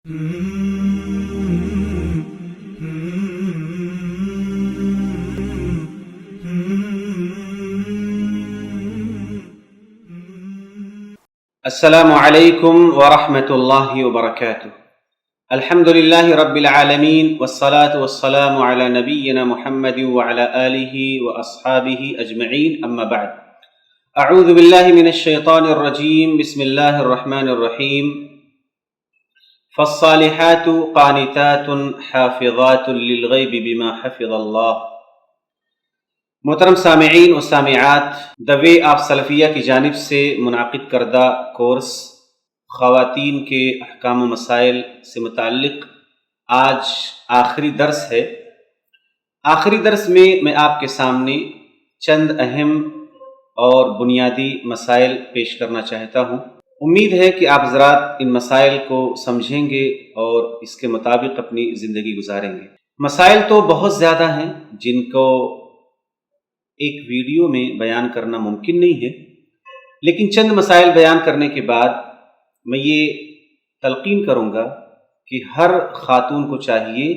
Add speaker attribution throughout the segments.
Speaker 1: السلام علیکم ورحمۃ اللہ وبرکاتہ۔ الحمد للہ رب العالمین والصلاة والسلام علی نبینا محمد وعلی آلہ واصحابہ اجمعین، اما بعد۔ اعوذ باللہ من الشیطان الرجیم، بسم اللہ الرحمن الرحیم۔ فالصالحات قانتات حافظات للغیب بما حفظ اللہ۔ محترم سامعین و سامعات، دی وے آف سلفیہ کی جانب سے منعقد کردہ کورس خواتین کے احکام و مسائل سے متعلق آج آخری درس ہے۔ آخری درس میں آپ کے سامنے چند اہم اور بنیادی مسائل پیش کرنا چاہتا ہوں۔ امید ہے کہ آپ حضرات ان مسائل کو سمجھیں گے اور اس کے مطابق اپنی زندگی گزاریں گے۔ مسائل تو بہت زیادہ ہیں جن کو ایک ویڈیو میں بیان کرنا ممکن نہیں ہے، لیکن چند مسائل بیان کرنے کے بعد میں یہ تلقین کروں گا کہ ہر خاتون کو چاہیے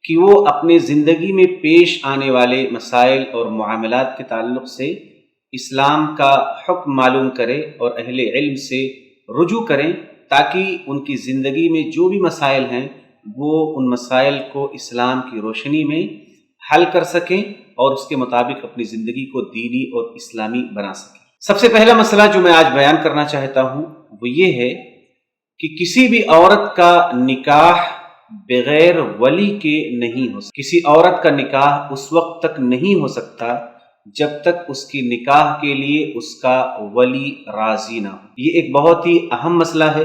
Speaker 1: کہ وہ اپنے زندگی میں پیش آنے والے مسائل اور معاملات کے تعلق سے اسلام کا حکم معلوم کرے اور اہل علم سے رجوع کریں، تاکہ ان کی زندگی میں جو بھی مسائل ہیں وہ ان مسائل کو اسلام کی روشنی میں حل کر سکیں اور اس کے مطابق اپنی زندگی کو دینی اور اسلامی بنا سکیں۔ سب سے پہلا مسئلہ جو میں آج بیان کرنا چاہتا ہوں وہ یہ ہے کہ کسی بھی عورت کا نکاح بغیر ولی کے نہیں ہو سکتا۔ کسی عورت کا نکاح اس وقت تک نہیں ہو سکتا جب تک اس کی نکاح کے لیے اس کا ولی راضی نہ ہو۔ یہ ایک بہت ہی اہم مسئلہ ہے،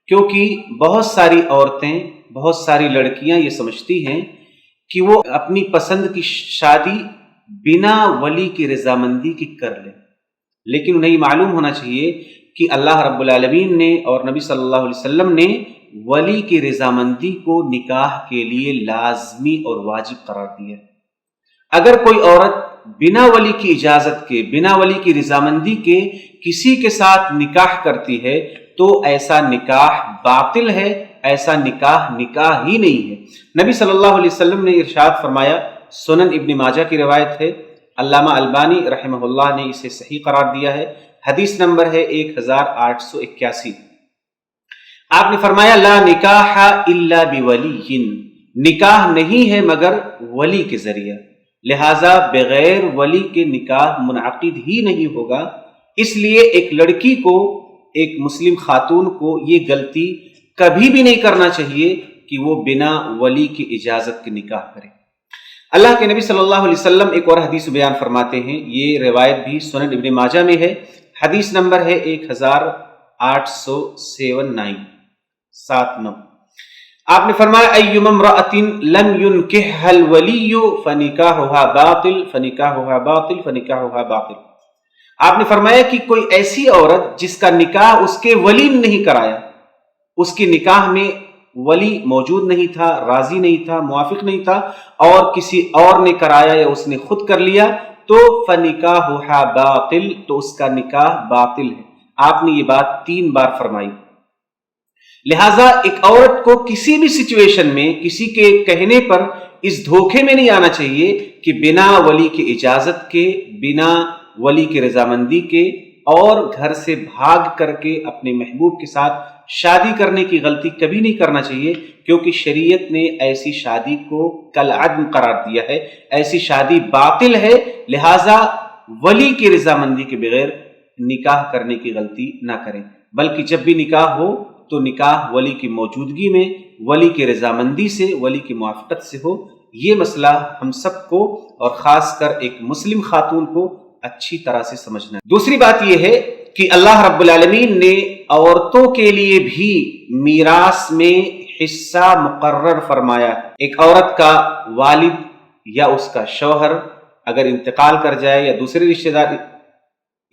Speaker 1: کیونکہ بہت ساری عورتیں، بہت ساری لڑکیاں یہ سمجھتی ہیں کہ وہ اپنی پسند کی شادی بنا ولی کی رضامندی کی کر لیں، لیکن انہیں معلوم ہونا چاہیے کہ اللہ رب العالمین نے اور نبی صلی اللہ علیہ وسلم نے ولی کی رضامندی کو نکاح کے لیے لازمی اور واجب قرار دیا۔ اگر کوئی عورت بنا ولی کی اجازت کے، بنا ولی کی رضامندی کے کسی کے ساتھ نکاح کرتی ہے تو ایسا نکاح باطل ہے، ایسا نکاح ہی نہیں ہے۔ نبی صلی اللہ علیہ وسلم نے ارشاد فرمایا، سنن ابن ماجہ کی روایت ہے، علامہ البانی رحمہ اللہ نے اسے صحیح قرار دیا ہے، حدیث نمبر ہے 1881۔ آپ نے فرمایا، لا نکاح الا بولی، نکاح نہیں ہے مگر ولی کے ذریعہ، لہذا بغیر ولی کے نکاح منعقد ہی نہیں ہوگا۔ اس لیے ایک لڑکی کو، ایک مسلم خاتون کو یہ غلطی کبھی بھی نہیں کرنا چاہیے کہ وہ بنا ولی کی اجازت کے نکاح کرے۔ اللہ کے نبی صلی اللہ علیہ وسلم ایک اور حدیث بیان فرماتے ہیں، یہ روایت بھی سنن ابن ماجہ میں ہے، حدیث نمبر ہے 1879۔ آپ نے فرمایا، ایما امرأۃ لم ينکحها الولی فنکاحها باطل فنکاحها باطل فنکاحها باطل۔ آپ نے فرمایا کہ کوئی ایسی عورت جس کا نکاح اس کے ولی نے نہیں کرایا، اس کی نکاح میں ولی موجود نہیں تھا، راضی نہیں تھا، موافق نہیں تھا، اور کسی اور نے کرایا یا اس نے خود کر لیا، تو فنکاحها باطل، تو اس کا نکاح باطل ہے۔ آپ نے یہ بات 3 بار فرمائی۔ لہٰذا ایک عورت کو کسی بھی سچویشن میں کسی کے کہنے پر اس دھوکے میں نہیں آنا چاہیے کہ بنا ولی کی اجازت کے، بنا ولی کی رضامندی کے اور گھر سے بھاگ کر کے اپنے محبوب کے ساتھ شادی کرنے کی غلطی کبھی نہیں کرنا چاہیے، کیونکہ شریعت نے ایسی شادی کو کالعدم قرار دیا ہے، ایسی شادی باطل ہے، لہٰذا ولی کی رضامندی کے بغیر نکاح کرنے کی غلطی نہ کریں، بلکہ جب بھی نکاح ہو تو نکاح ولی کی موجودگی میں، ولی کی رضامندی سے، ولی کی موافقت سے ہو۔ یہ مسئلہ ہم سب کو اور خاص کر ایک مسلم خاتون کو اچھی طرح سے سمجھنا ہے۔ دوسری بات یہ ہے کہ اللہ رب العالمین نے عورتوں کے لیے بھی میراث میں حصہ مقرر فرمایا۔ ایک عورت کا والد یا اس کا شوہر اگر انتقال کر جائے یا دوسرے رشتہ دار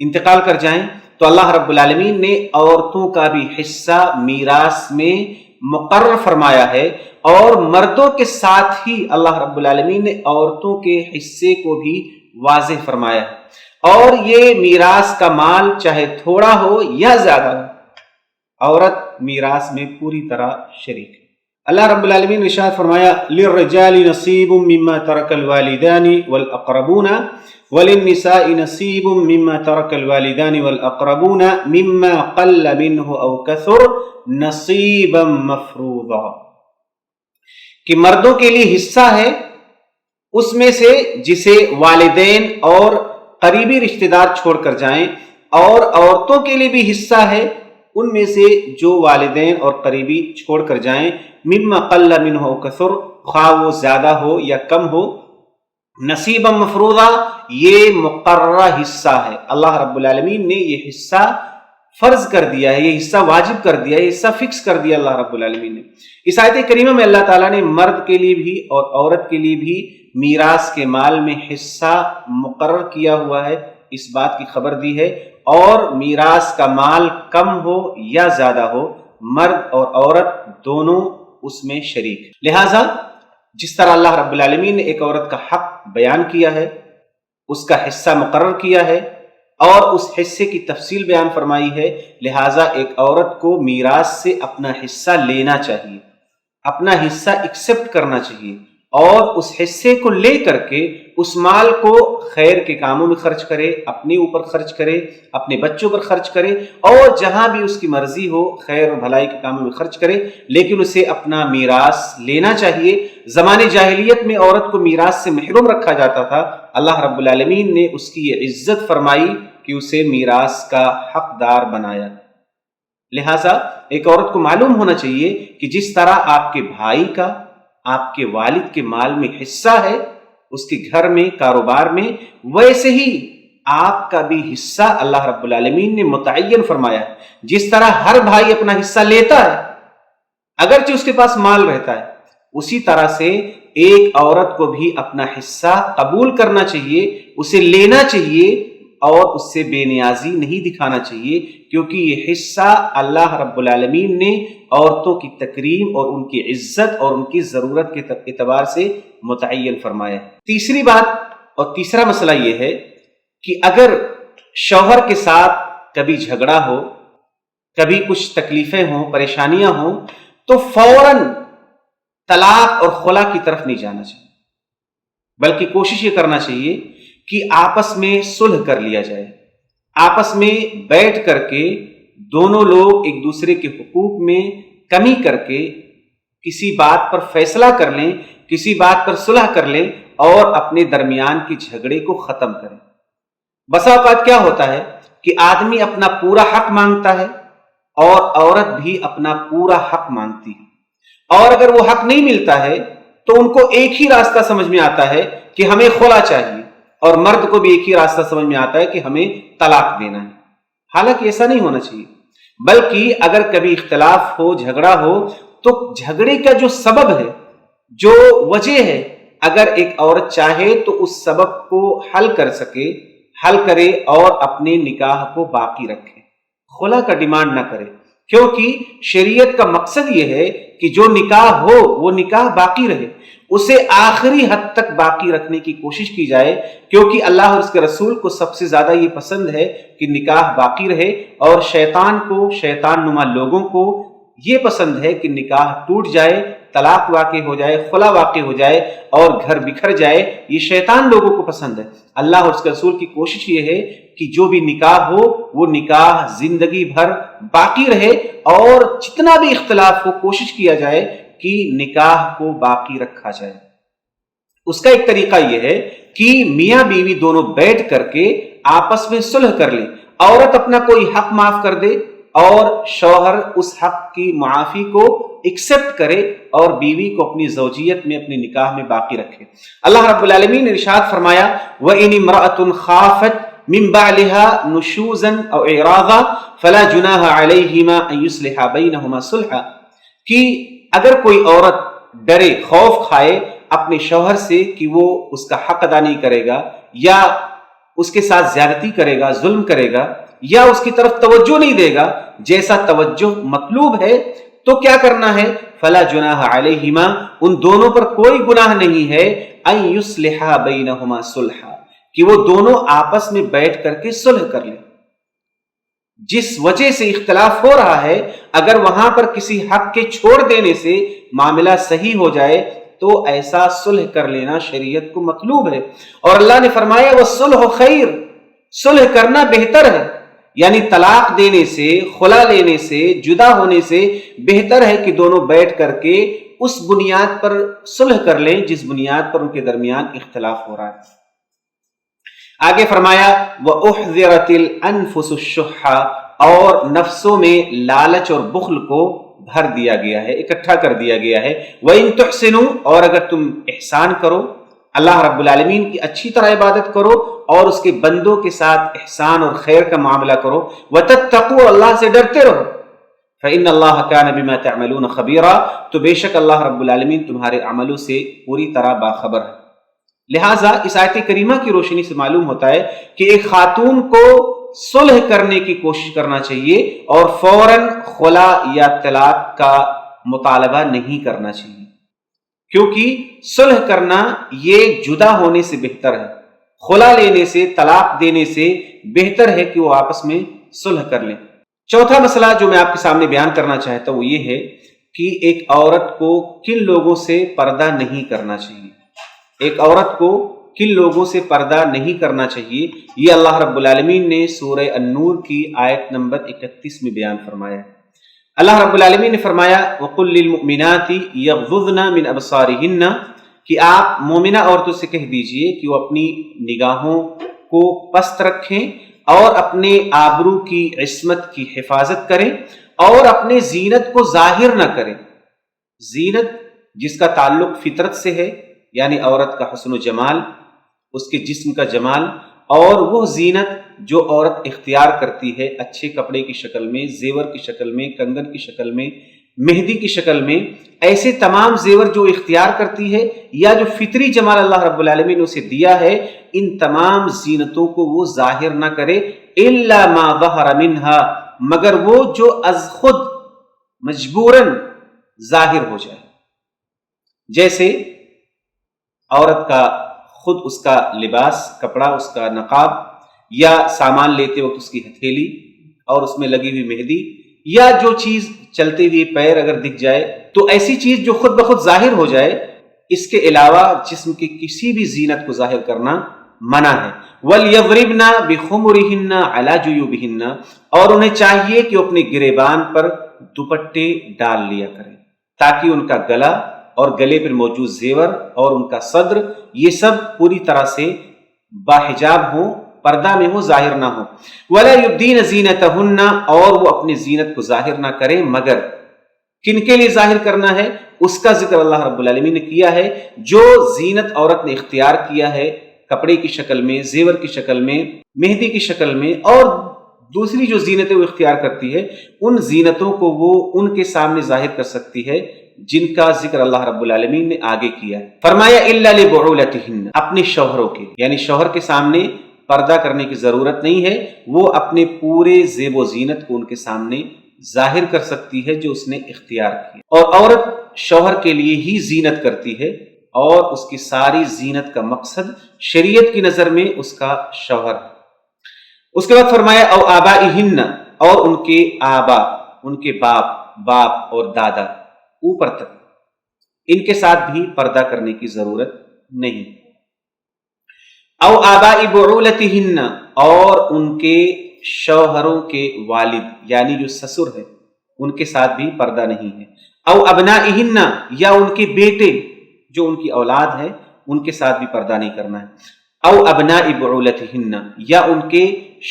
Speaker 1: انتقال کر جائیں تو اللہ رب العالمین نے عورتوں کا بھی حصہ میراث میں مقرر فرمایا ہے، اور مردوں کے ساتھ ہی اللہ رب العالمین نے عورتوں کے حصے کو بھی واضح فرمایا ہے، اور یہ میراث کا مال چاہے تھوڑا ہو یا زیادہ ہو، عورت میراث میں پوری طرح شریک ہے۔ اللہ رب العالمین نے ارشاد فرمایا للرجال نصیب مما ترک الوالدان والاقربون وللنساء نصیب مما ترک الوالدان والاقربون مما قل منه او کثر نصیبا مفروضا، کہ مردوں کے لیے حصہ ہے اس میں سے جسے والدین اور قریبی رشتہ دار چھوڑ کر جائیں، اور عورتوں کے لیے بھی حصہ ہے ان میں سے جو والدین اور قریبی چھوڑ کر جائیں، مما قل منہ او کثر، خواہ وہ زیادہ ہو یا کم ہو، نصیبا مفروضا، یہ مقررہ حصہ ہے۔ اللہ رب العالمین نے یہ حصہ فرض کر دیا ہے، یہ حصہ واجب کر دیا ہے، یہ حصہ فکس کر دیا اللہ رب العالمین نے۔ اس آیت کریمہ میں اللہ تعالیٰ نے مرد کے لیے بھی اور عورت کے لیے بھی میراث کے مال میں حصہ مقرر کیا ہوا ہے، اس بات کی خبر دی ہے، اور میراث کا مال کم ہو یا زیادہ ہو، مرد اور عورت دونوں اس میں شریک ہیں۔ لہٰذا جس طرح اللہ رب العالمین نے ایک عورت کا حق بیان کیا ہے، اس کا حصہ مقرر کیا ہے اور اس حصے کی تفصیل بیان فرمائی ہے، لہٰذا ایک عورت کو میراث سے اپنا حصہ لینا چاہیے، اپنا حصہ ایکسپٹ کرنا چاہیے، اور اس حصے کو لے کر کے اس مال کو خیر کے کاموں میں خرچ کرے، اپنے اوپر خرچ کرے، اپنے بچوں پر خرچ کرے، اور جہاں بھی اس کی مرضی ہو خیر اور بھلائی کے کاموں میں خرچ کرے، لیکن اسے اپنا میراث لینا چاہیے۔ زمانے جاہلیت میں عورت کو میراث سے محروم رکھا جاتا تھا، اللہ رب العالمین نے اس کی یہ عزت فرمائی کہ اسے میراث کا حقدار بنایا۔ لہٰذا ایک عورت کو معلوم ہونا چاہیے کہ جس طرح آپ کے بھائی کا آپ کے والد کے مال میں حصہ ہے، اس کے گھر میں، کاروبار میں، ویسے ہی آپ کا بھی حصہ اللہ رب العالمین نے متعین فرمایا ہے۔ جس طرح ہر بھائی اپنا حصہ لیتا ہے اگرچہ اس کے پاس مال رہتا ہے، اسی طرح سے ایک عورت کو بھی اپنا حصہ قبول کرنا چاہیے، اسے لینا چاہیے، اور اس سے بے نیازی نہیں دکھانا چاہیے، کیونکہ یہ حصہ اللہ رب العالمین نے عورتوں کی تکریم اور ان کی عزت اور ان کی ضرورت کے اعتبار سے متعین فرمایا ہے۔ تیسری بات اور تیسرا مسئلہ یہ ہے کہ اگر شوہر کے ساتھ کبھی جھگڑا ہو، کبھی کچھ تکلیفیں ہوں، پریشانیاں ہوں، تو فوراً طلاق اور خلا کی طرف نہیں جانا چاہیے، بلکہ کوشش یہ کرنا چاہیے کہ آپس میں صلح کر لیا جائے، آپس میں بیٹھ کر کے دونوں لوگ ایک دوسرے کے حقوق میں کمی کر کے کسی بات پر فیصلہ کر لیں، کسی بات پر صلح کر لیں اور اپنے درمیان کے جھگڑے کو ختم کریں۔ بسا اوقات کیا ہوتا ہے کہ آدمی اپنا پورا حق مانگتا ہے اور عورت بھی اپنا پورا حق مانگتی ہے، اور اگر وہ حق نہیں ملتا ہے تو ان کو ایک ہی راستہ سمجھ میں آتا ہے کہ ہمیں خلا چاہیے، اور مرد کو بھی ایک ہی راستہ سمجھ میں آتا ہے کہ ہمیں طلاق دینا ہے۔ حالانکہ ایسا نہیں ہونا چاہیے، بلکہ اگر کبھی اختلاف ہو، جھگڑا ہو، تو جھگڑے کا جو سبب ہے، جو وجہ ہے، اگر ایک عورت چاہے تو اس سبب کو حل کرے اور اپنے نکاح کو باقی رکھے، خلا کا ڈیمانڈ نہ کرے، کیونکہ شریعت کا مقصد یہ ہے کہ جو نکاح ہو وہ نکاح باقی رہے، اسے آخری حد تک باقی رکھنے کی کوشش کی جائے، کیونکہ اللہ اور اس کے رسول کو سب سے زیادہ یہ پسند ہے کہ نکاح باقی رہے، اور شیطان نما لوگوں کو یہ پسند ہے کہ نکاح ٹوٹ جائے، طلاق واقع ہو جائے، خلا واقع ہو جائے اور گھر بکھر جائے۔ یہ شیطان لوگوں کو پسند ہے۔ اللہ اور اس کے رسول کی کوشش یہ ہے کہ جو بھی نکاح ہو وہ نکاح زندگی بھر باقی رہے، اور جتنا بھی اختلاف ہو کوشش کیا جائے کہ نکاح کو باقی رکھا جائے۔ اس کا ایک طریقہ یہ ہے کہ میاں بیوی دونوں بیٹھ کر کے آپس میں صلح کر لیں، عورت اپنا کوئی حق معاف کر دے اور شوہر اس حق کی معافی کو ایکسپٹ کرے اور بیوی کو اپنی زوجیت میں، اپنے نکاح میں باقی رکھے۔ اللہ رب العالمین نے ارشاد فرمایا وَإِنِ امْرَأَةٌ خَافَتْ مِن بَعْلِهَا نُشُوزًا أَوْ إِعْرَاضًا فَلَا جُنَاحَ عَلَيْهِمَا أَن يُصْلِحَا بَيْنَهُمَا صُلْحًا، کہ اگر کوئی عورت ڈرے، خوف کھائے اپنے شوہر سے کہ وہ اس کا حق ادا نہیں کرے گا، یا اس کے ساتھ زیادتی کرے گا، ظلم کرے گا، یا اس کی طرف توجہ نہیں دے گا جیسا توجہ مطلوب ہے، تو کیا کرنا ہے؟ فلا جناح علیہما، ان دونوں پر کوئی گناہ نہیں ہے، ان یصلحا بینہما صلحا، کہ وہ دونوں آپس میں بیٹھ کر کے صلح کر لیں۔ جس وجہ سے اختلاف ہو رہا ہے، اگر وہاں پر کسی حق کے چھوڑ دینے سے معاملہ صحیح ہو جائے تو ایسا صلح کر لینا شریعت کو مطلوب ہے۔ اور اللہ نے فرمایا وَالصُّلْحُ خَيْرٌ، صلح کرنا بہتر ہے، یعنی طلاق دینے سے، خلا لینے سے، جدا ہونے سے بہتر ہے کہ دونوں بیٹھ کر کے اس بنیاد پر صلح کر لیں جس بنیاد پر ان کے درمیان اختلاف ہو رہا ہے۔ آگے فرمایا وَأُحْضِرَتِ الْأَنفُسُ الشُّحَّ، اور نفسوں میں لالچ اور بخل کو بھر دیا گیا ہے، اکٹھا کر دیا گیا ہے۔ وَإِن تُحْسِنُوا، اور اگر تم احسان کرو، اللہ رب العالمین کی اچھی طرح عبادت کرو اور اس کے بندوں کے ساتھ احسان اور خیر کا معاملہ کرو، وَتَتَّقُوا، اللہ سے ڈرتے رہو، فَإِنَّ اللَّهَ كَانَ بِمَا تَعْمَلُونَ خَبِيرًا، تو بے شک اللہ رب العالمین تمہارے عملوں سے پوری طرح باخبر ہے۔ لہٰذا اس آیت کریمہ کی روشنی سے معلوم ہوتا ہے کہ ایک خاتون کو صلح کرنے کی کوشش کرنا چاہیے اور فوراً خلا یا طلاق کا مطالبہ نہیں کرنا چاہیے، کیونکہ صلح کرنا یہ جدا ہونے سے بہتر ہے، خلا لینے سے، طلاق دینے سے بہتر ہے کہ وہ آپس میں صلح کر لیں۔ چوتھا مسئلہ جو میں آپ کے سامنے بیان کرنا چاہتا ہوں وہ یہ ہے کہ ایک عورت کو کن لوگوں سے پردہ نہیں کرنا چاہیے، ایک عورت کو کن لوگوں سے پردہ نہیں کرنا چاہیے، یہ اللہ رب العالمین نے سورہ النور کی آیت نمبر 31 میں بیان فرمایا ہے۔ اللہ رب العالمین نے فرمایا وَقُلْ لِلْمُؤْمِنَاتِ يَغْضُضْنَ مِنْ أَبْصَارِهِنَّ، کہ آپ مومنہ عورتوں سے کہہ دیجئے کہ وہ اپنی نگاہوں کو پست رکھیں اور اپنے آبرو کی عصمت کی حفاظت کریں اور اپنے زینت کو ظاہر نہ کریں۔ زینت جس کا تعلق فطرت سے ہے، یعنی عورت کا حسن و جمال، اس کے جسم کا جمال، اور وہ زینت جو عورت اختیار کرتی ہے اچھے کپڑے کی شکل میں، زیور کی شکل میں، کنگن کی شکل میں، مہندی کی شکل میں، ایسے تمام زیور جو اختیار کرتی ہے یا جو فطری جمال اللہ رب العالمین نے اسے دیا ہے، ان تمام زینتوں کو وہ ظاہر نہ کرے الا ما ظہر منہا، مگر وہ جو از خود مجبوراً ظاہر ہو جائے۔ جیسے عورت کا خود اس کا لباس، کپڑا، اس کا نقاب، یا سامان لیتے وقت اس کی ہتھیلی اور اس میں لگی ہوئی مہندی، یا جو چیز چلتے ہوئے پیر اگر دکھ جائے تو ایسی چیز جو خود بخود ظاہر ہو جائے، اس کے علاوہ جسم کی کسی بھی زینت کو ظاہر کرنا منع ہے۔ وَلْيَضْرِبْنَ بِخُمُرِهِنَّ عَلَى جُيُوبِهِنَّ، اور انہیں چاہیے کہ اپنے گریبان پر دوپٹے ڈال لیا کریں تاکہ ان کا گلا اور گلے پر موجود زیور اور ان کا صدر یہ سب پوری طرح سے باحجاب ہوں، پردہ میں ہو، ظاہر نہ ہو۔ وَلَا يُبْدِينَ زِينَتَهُنَّ، اور وہ اپنی زینت کو ظاہر نہ کریں، مگر کن کے لیے ظاہر کرنا ہے اس کا ذکر اللہ رب العالمین نے کیا ہے۔ جو زینت عورت نے اختیار کیا ہے کپڑے کی شکل میں، زیور کی شکل میں، مہندی کی شکل میں، اور دوسری جو زینتیں وہ اختیار کرتی ہے، ان زینتوں کو وہ ان کے سامنے ظاہر کر سکتی ہے جن کا ذکر اللہ رب العالمین نے آگے کیا ہے۔ فرمایا الا لبعولتہن، اپنے شوہروں کے، یعنی شوہر کے سامنے پردہ کرنے کی ضرورت نہیں ہے، وہ اپنے پورے زیب و زینت کو ان کے سامنے ظاہر کر سکتی ہے جو اس نے اختیار کی۔ اور عورت شوہر کے لیے ہی زینت کرتی ہے اور اس کی ساری زینت کا مقصد شریعت کی نظر میں اس کا شوہر ہے۔ اس کے بعد فرمایا او آبائہن، اور ان کے آبا، ان کے باپ اور دادا اوپر تک، ان کے ساتھ بھی پردہ کرنے کی ضرورت نہیں۔ او آبائی بعولتہن، اور ان کے شوہروں کے والد یعنی جو سسر ہے ان کے ساتھ بھی پردہ نہیں ہے۔ او ابنائہن، یا ان کے بیٹے جو ان کی اولاد ہے ان کے ساتھ بھی پردہ نہیں کرنا ہے۔ او ابناء بعولتہن، یا ان کے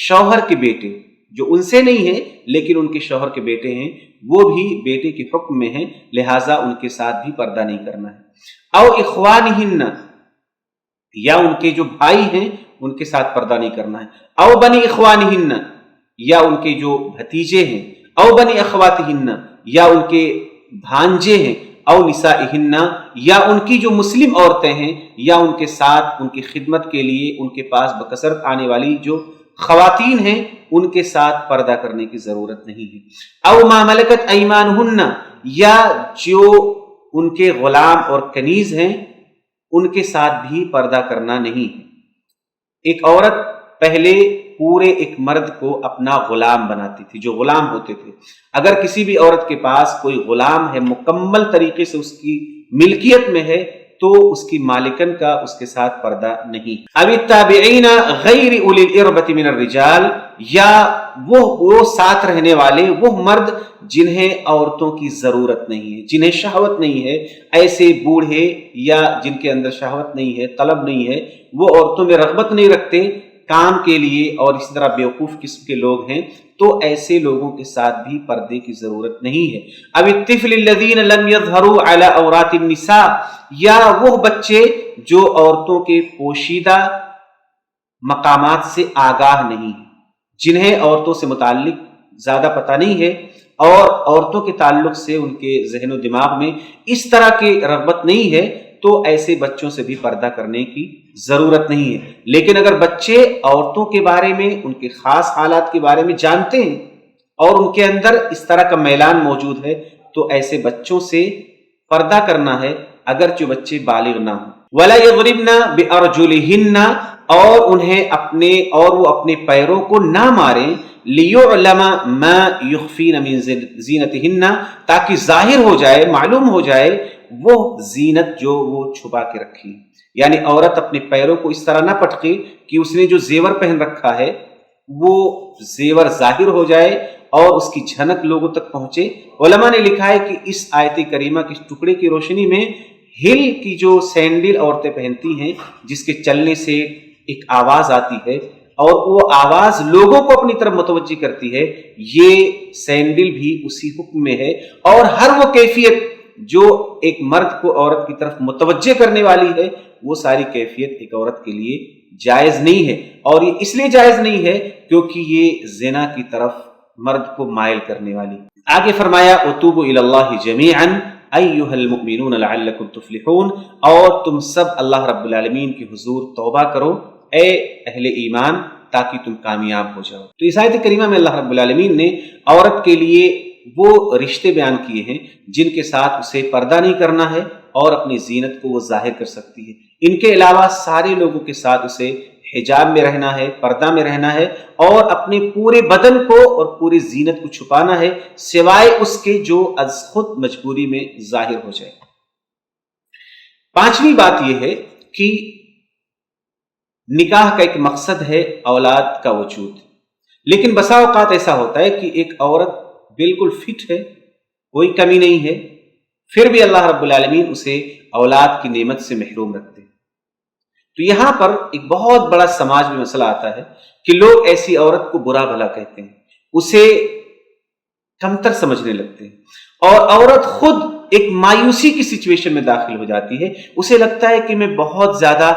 Speaker 1: شوہر کے بیٹے جو ان سے نہیں ہیں لیکن ان کے شوہر کے بیٹے ہیں، وہ بھی بیٹے کے حکم میں ہیں، لہٰذا ان کے ساتھ بھی پردہ نہیں کرنا ہے۔ او اخوانہن، یا ان کے جو بھائی ہیں ان کے ساتھ پردہ نہیں کرنا ہے۔ او بنی اخوانہن، یا ان کے جو بھتیجے ہیں۔ او بنی اخواتہن، یا ان کے بھانجے ہیں۔ او نسائہن، یا ان کی جو مسلم عورتیں ہیں یا ان کے ساتھ ان کی خدمت کے لیے ان کے پاس بکثرت آنے والی جو خواتین ہیں ان کے ساتھ پردہ کرنے کی ضرورت نہیں ہے۔ او ما ملکت ایمانہن، یا جو ان کے غلام اور کنیز ہیں ان کے ساتھ بھی پردہ کرنا نہیں ہے۔ ایک عورت پہلے پورے ایک مرد کو اپنا غلام بناتی تھی، جو غلام ہوتے تھے۔ اگر کسی بھی عورت کے پاس کوئی غلام ہے، مکمل طریقے سے اس کی ملکیت میں ہے، تو اس کی مالکن کا اس کے ساتھ پردہ نہیں۔ اب التابعین غیر اولی الاربۃ من الرجال، یا وہ ساتھ رہنے والے وہ مرد جنہیں عورتوں کی ضرورت نہیں ہے، جنہیں شہوت نہیں ہے، ایسے بوڑھے یا جن کے اندر شہوت نہیں ہے، طلب نہیں ہے، وہ عورتوں میں رغبت نہیں رکھتے کام کے لیے، اور اسی طرح بیوقوف قسم کے لوگ ہیں، تو ایسے لوگوں کے ساتھ بھی پردے کی ضرورت نہیں ہے۔ اب الطفل الذین لم یظہروا علی عورات النساء، یا وہ بچے جو عورتوں کے پوشیدہ مقامات سے آگاہ نہیں ہیں، جنہیں عورتوں سے متعلق زیادہ پتہ نہیں ہے، اور عورتوں کے تعلق سے ان کے ذہن و دماغ میں اس طرح کی رغبت نہیں ہے، تو ایسے بچوں سے بھی پردہ کرنے کی ضرورت نہیں ہے۔ لیکن اگر بچے عورتوں کے بارے میں، ان کے خاص حالات کے بارے میں جانتے ہیں اور ان کے اندر اس طرح کا میلان موجود ہے، تو ایسے بچوں سے پردہ کرنا ہے، اگرچہ بچے بالغ نہ ہوں۔ وَلَا يَضْرِبْنَ بِأَرْجُلِهِنَّ، اور وہ اپنے پیروں کو نہ ماریں، لِيُعْلَمَ مَا يُخْفِينَ مِن زِينَتِهِنَّ، تاکہ ظاہر ہو جائے، معلوم ہو جائے وہ زینت جو وہ چھپا کے رکھی۔ یعنی عورت اپنے پیروں کو اس طرح نہ پٹکے کہ اس نے جو زیور پہن رکھا ہے وہ زیور ظاہر ہو جائے اور اس کی جھنک لوگوں تک پہنچے۔ علماء نے لکھا ہے کہ اس آیت کریمہ کے ٹکڑے کی روشنی میں ہل کی جو سینڈل عورتیں پہنتی ہیں، جس کے چلنے سے ایک آواز آتی ہے اور وہ آواز لوگوں کو اپنی طرف متوجہ کرتی ہے، یہ سینڈل بھی اسی حکم میں ہے۔ اور ہر وہ کیفیت جو ایک مرد کو عورت کی طرف متوجہ کرنے والی ہے، وہ ساری کیفیت ایک عورت کے لیے جائز نہیں ہے، اور یہ اس لیے جائز نہیں ہے کیونکہ یہ زنا کی طرف مرد کو مائل کرنے والی۔ آگے فرمایا وَتُوبُوا إِلَى اللَّهِ جَمِيعًا أَيُّهَا الْمُؤْمِنُونَ لَعَلَّكُمْ تُفْلِحُونَ، اور تم سب اللہ رب العالمین کے حضور توبہ کرو اے اہل ایمان، تاکہ تم کامیاب ہو جاؤ۔ تو اس آیت کریمہ میں اللہ رب العالمین نے عورت کے لیے وہ رشتے بیان کیے ہیں جن کے ساتھ اسے پردہ نہیں کرنا ہے اور اپنی زینت کو وہ ظاہر کر سکتی ہے۔ ان کے علاوہ سارے لوگوں کے ساتھ اسے حجاب میں رہنا ہے، پردہ میں رہنا ہے، اور اپنے پورے بدن کو اور پوری زینت کو چھپانا ہے، سوائے اس کے جو از خود مجبوری میں ظاہر ہو جائے۔ پانچویں بات یہ ہے کہ نکاح کا ایک مقصد ہے اولاد کا وجود، لیکن بسا اوقات ایسا ہوتا ہے کہ ایک عورت بالکل فٹ ہے، کوئی کمی نہیں ہے، پھر بھی اللہ رب العالمین اسے اولاد کی نعمت سے محروم رکھتے ہیں۔ تو یہاں پر ایک بہت بڑا سماج میں مسئلہ آتا ہے کہ لوگ ایسی عورت کو برا بھلا کہتے ہیں، اسے کمتر سمجھنے لگتے ہیں، اور عورت خود ایک مایوسی کی سچویشن میں داخل ہو جاتی ہے۔ اسے لگتا ہے کہ میں بہت زیادہ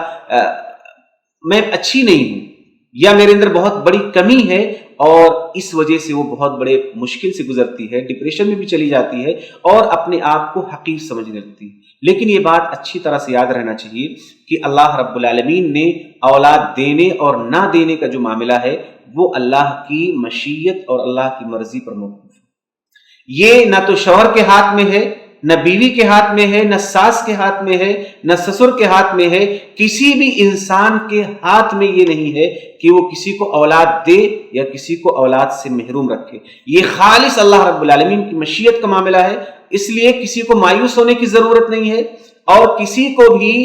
Speaker 1: میں اچھی نہیں ہوں، یا میرے اندر بہت بڑی کمی ہے، اور اس وجہ سے وہ بہت بڑے مشکل سے گزرتی ہے، ڈپریشن میں بھی چلی جاتی ہے اور اپنے آپ کو حقیر سمجھنے لگتی ہے۔ لیکن یہ بات اچھی طرح سے یاد رہنا چاہیے کہ اللہ رب العالمین نے اولاد دینے اور نہ دینے کا جو معاملہ ہے وہ اللہ کی مشیت اور اللہ کی مرضی پر موقوف ہے۔ یہ نہ تو شوہر کے ہاتھ میں ہے، نہ بیوی کے ہاتھ میں ہے، نہ ساس کے ہاتھ میں ہے، نہ سسر کے ہاتھ میں ہے، کسی بھی انسان کے ہاتھ میں یہ نہیں ہے کہ وہ کسی کو اولاد دے یا کسی کو اولاد سے محروم رکھے۔ یہ خالص اللہ رب العالمین کی مشیت کا معاملہ ہے، اس لیے کسی کو مایوس ہونے کی ضرورت نہیں ہے، اور کسی کو بھی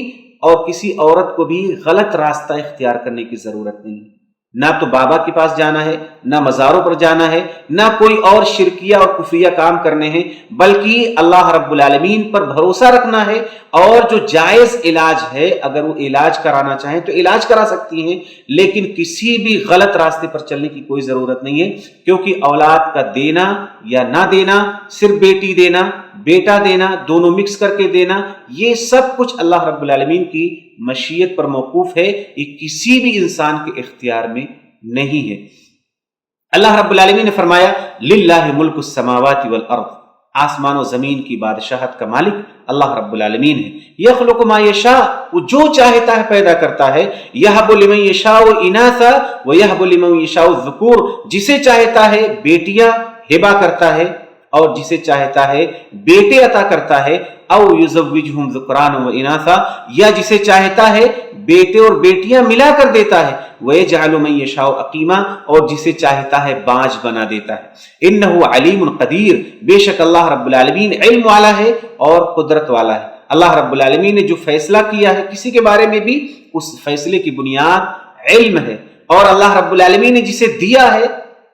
Speaker 1: اور کسی عورت کو بھی غلط راستہ اختیار کرنے کی ضرورت نہیں ہے۔ نہ تو بابا کے پاس جانا ہے، نہ مزاروں پر جانا ہے، نہ کوئی اور شرکیہ اور کفریہ کام کرنے ہیں، بلکہ اللہ رب العالمین پر بھروسہ رکھنا ہے، اور جو جائز علاج ہے اگر وہ علاج کرانا چاہیں تو علاج کرا سکتی ہیں، لیکن کسی بھی غلط راستے پر چلنے کی کوئی ضرورت نہیں ہے، کیونکہ اولاد کا دینا یا نہ دینا، صرف بیٹی دینا، بیٹا دینا، دونوں مکس کر کے دینا، یہ سب کچھ اللہ رب العالمین کی مشیت پر موقوف ہے، یہ کسی بھی انسان کے اختیار میں نہیں ہے۔ اللہ رب العالمین نے فرمایا للہ ملک السماوات والارض، آسمان و زمین کی بادشاہت کا مالک اللہ رب العالمین ہے۔ یخلق ما یشاء، وہ جو چاہتا ہے پیدا کرتا ہے، یہب لمن یشاء اناثا ویہب لمن یشاء الذکور، جسے چاہتا ہے بیٹیاں ہبہ کرتا ہے اور جسے چاہتا ہے بیٹے عطا کرتا ہے، او یزوجہم ذکرانا و اناثا، یا جسے چاہتا ہے بیٹے اور بیٹیاں ملا کر دیتا ہے، ویجعل من یشاء عقیما، اور جسے چاہتا ہے باج بنا دیتا ہے، انہ علیم قدیر، بے شک اللہ رب العالمین علم والا ہے اور قدرت والا ہے۔ اللہ رب العالمین نے جو فیصلہ کیا ہے کسی کے بارے میں بھی، اس فیصلے کی بنیاد علم ہے، اور اللہ رب العالمین نے جسے دیا ہے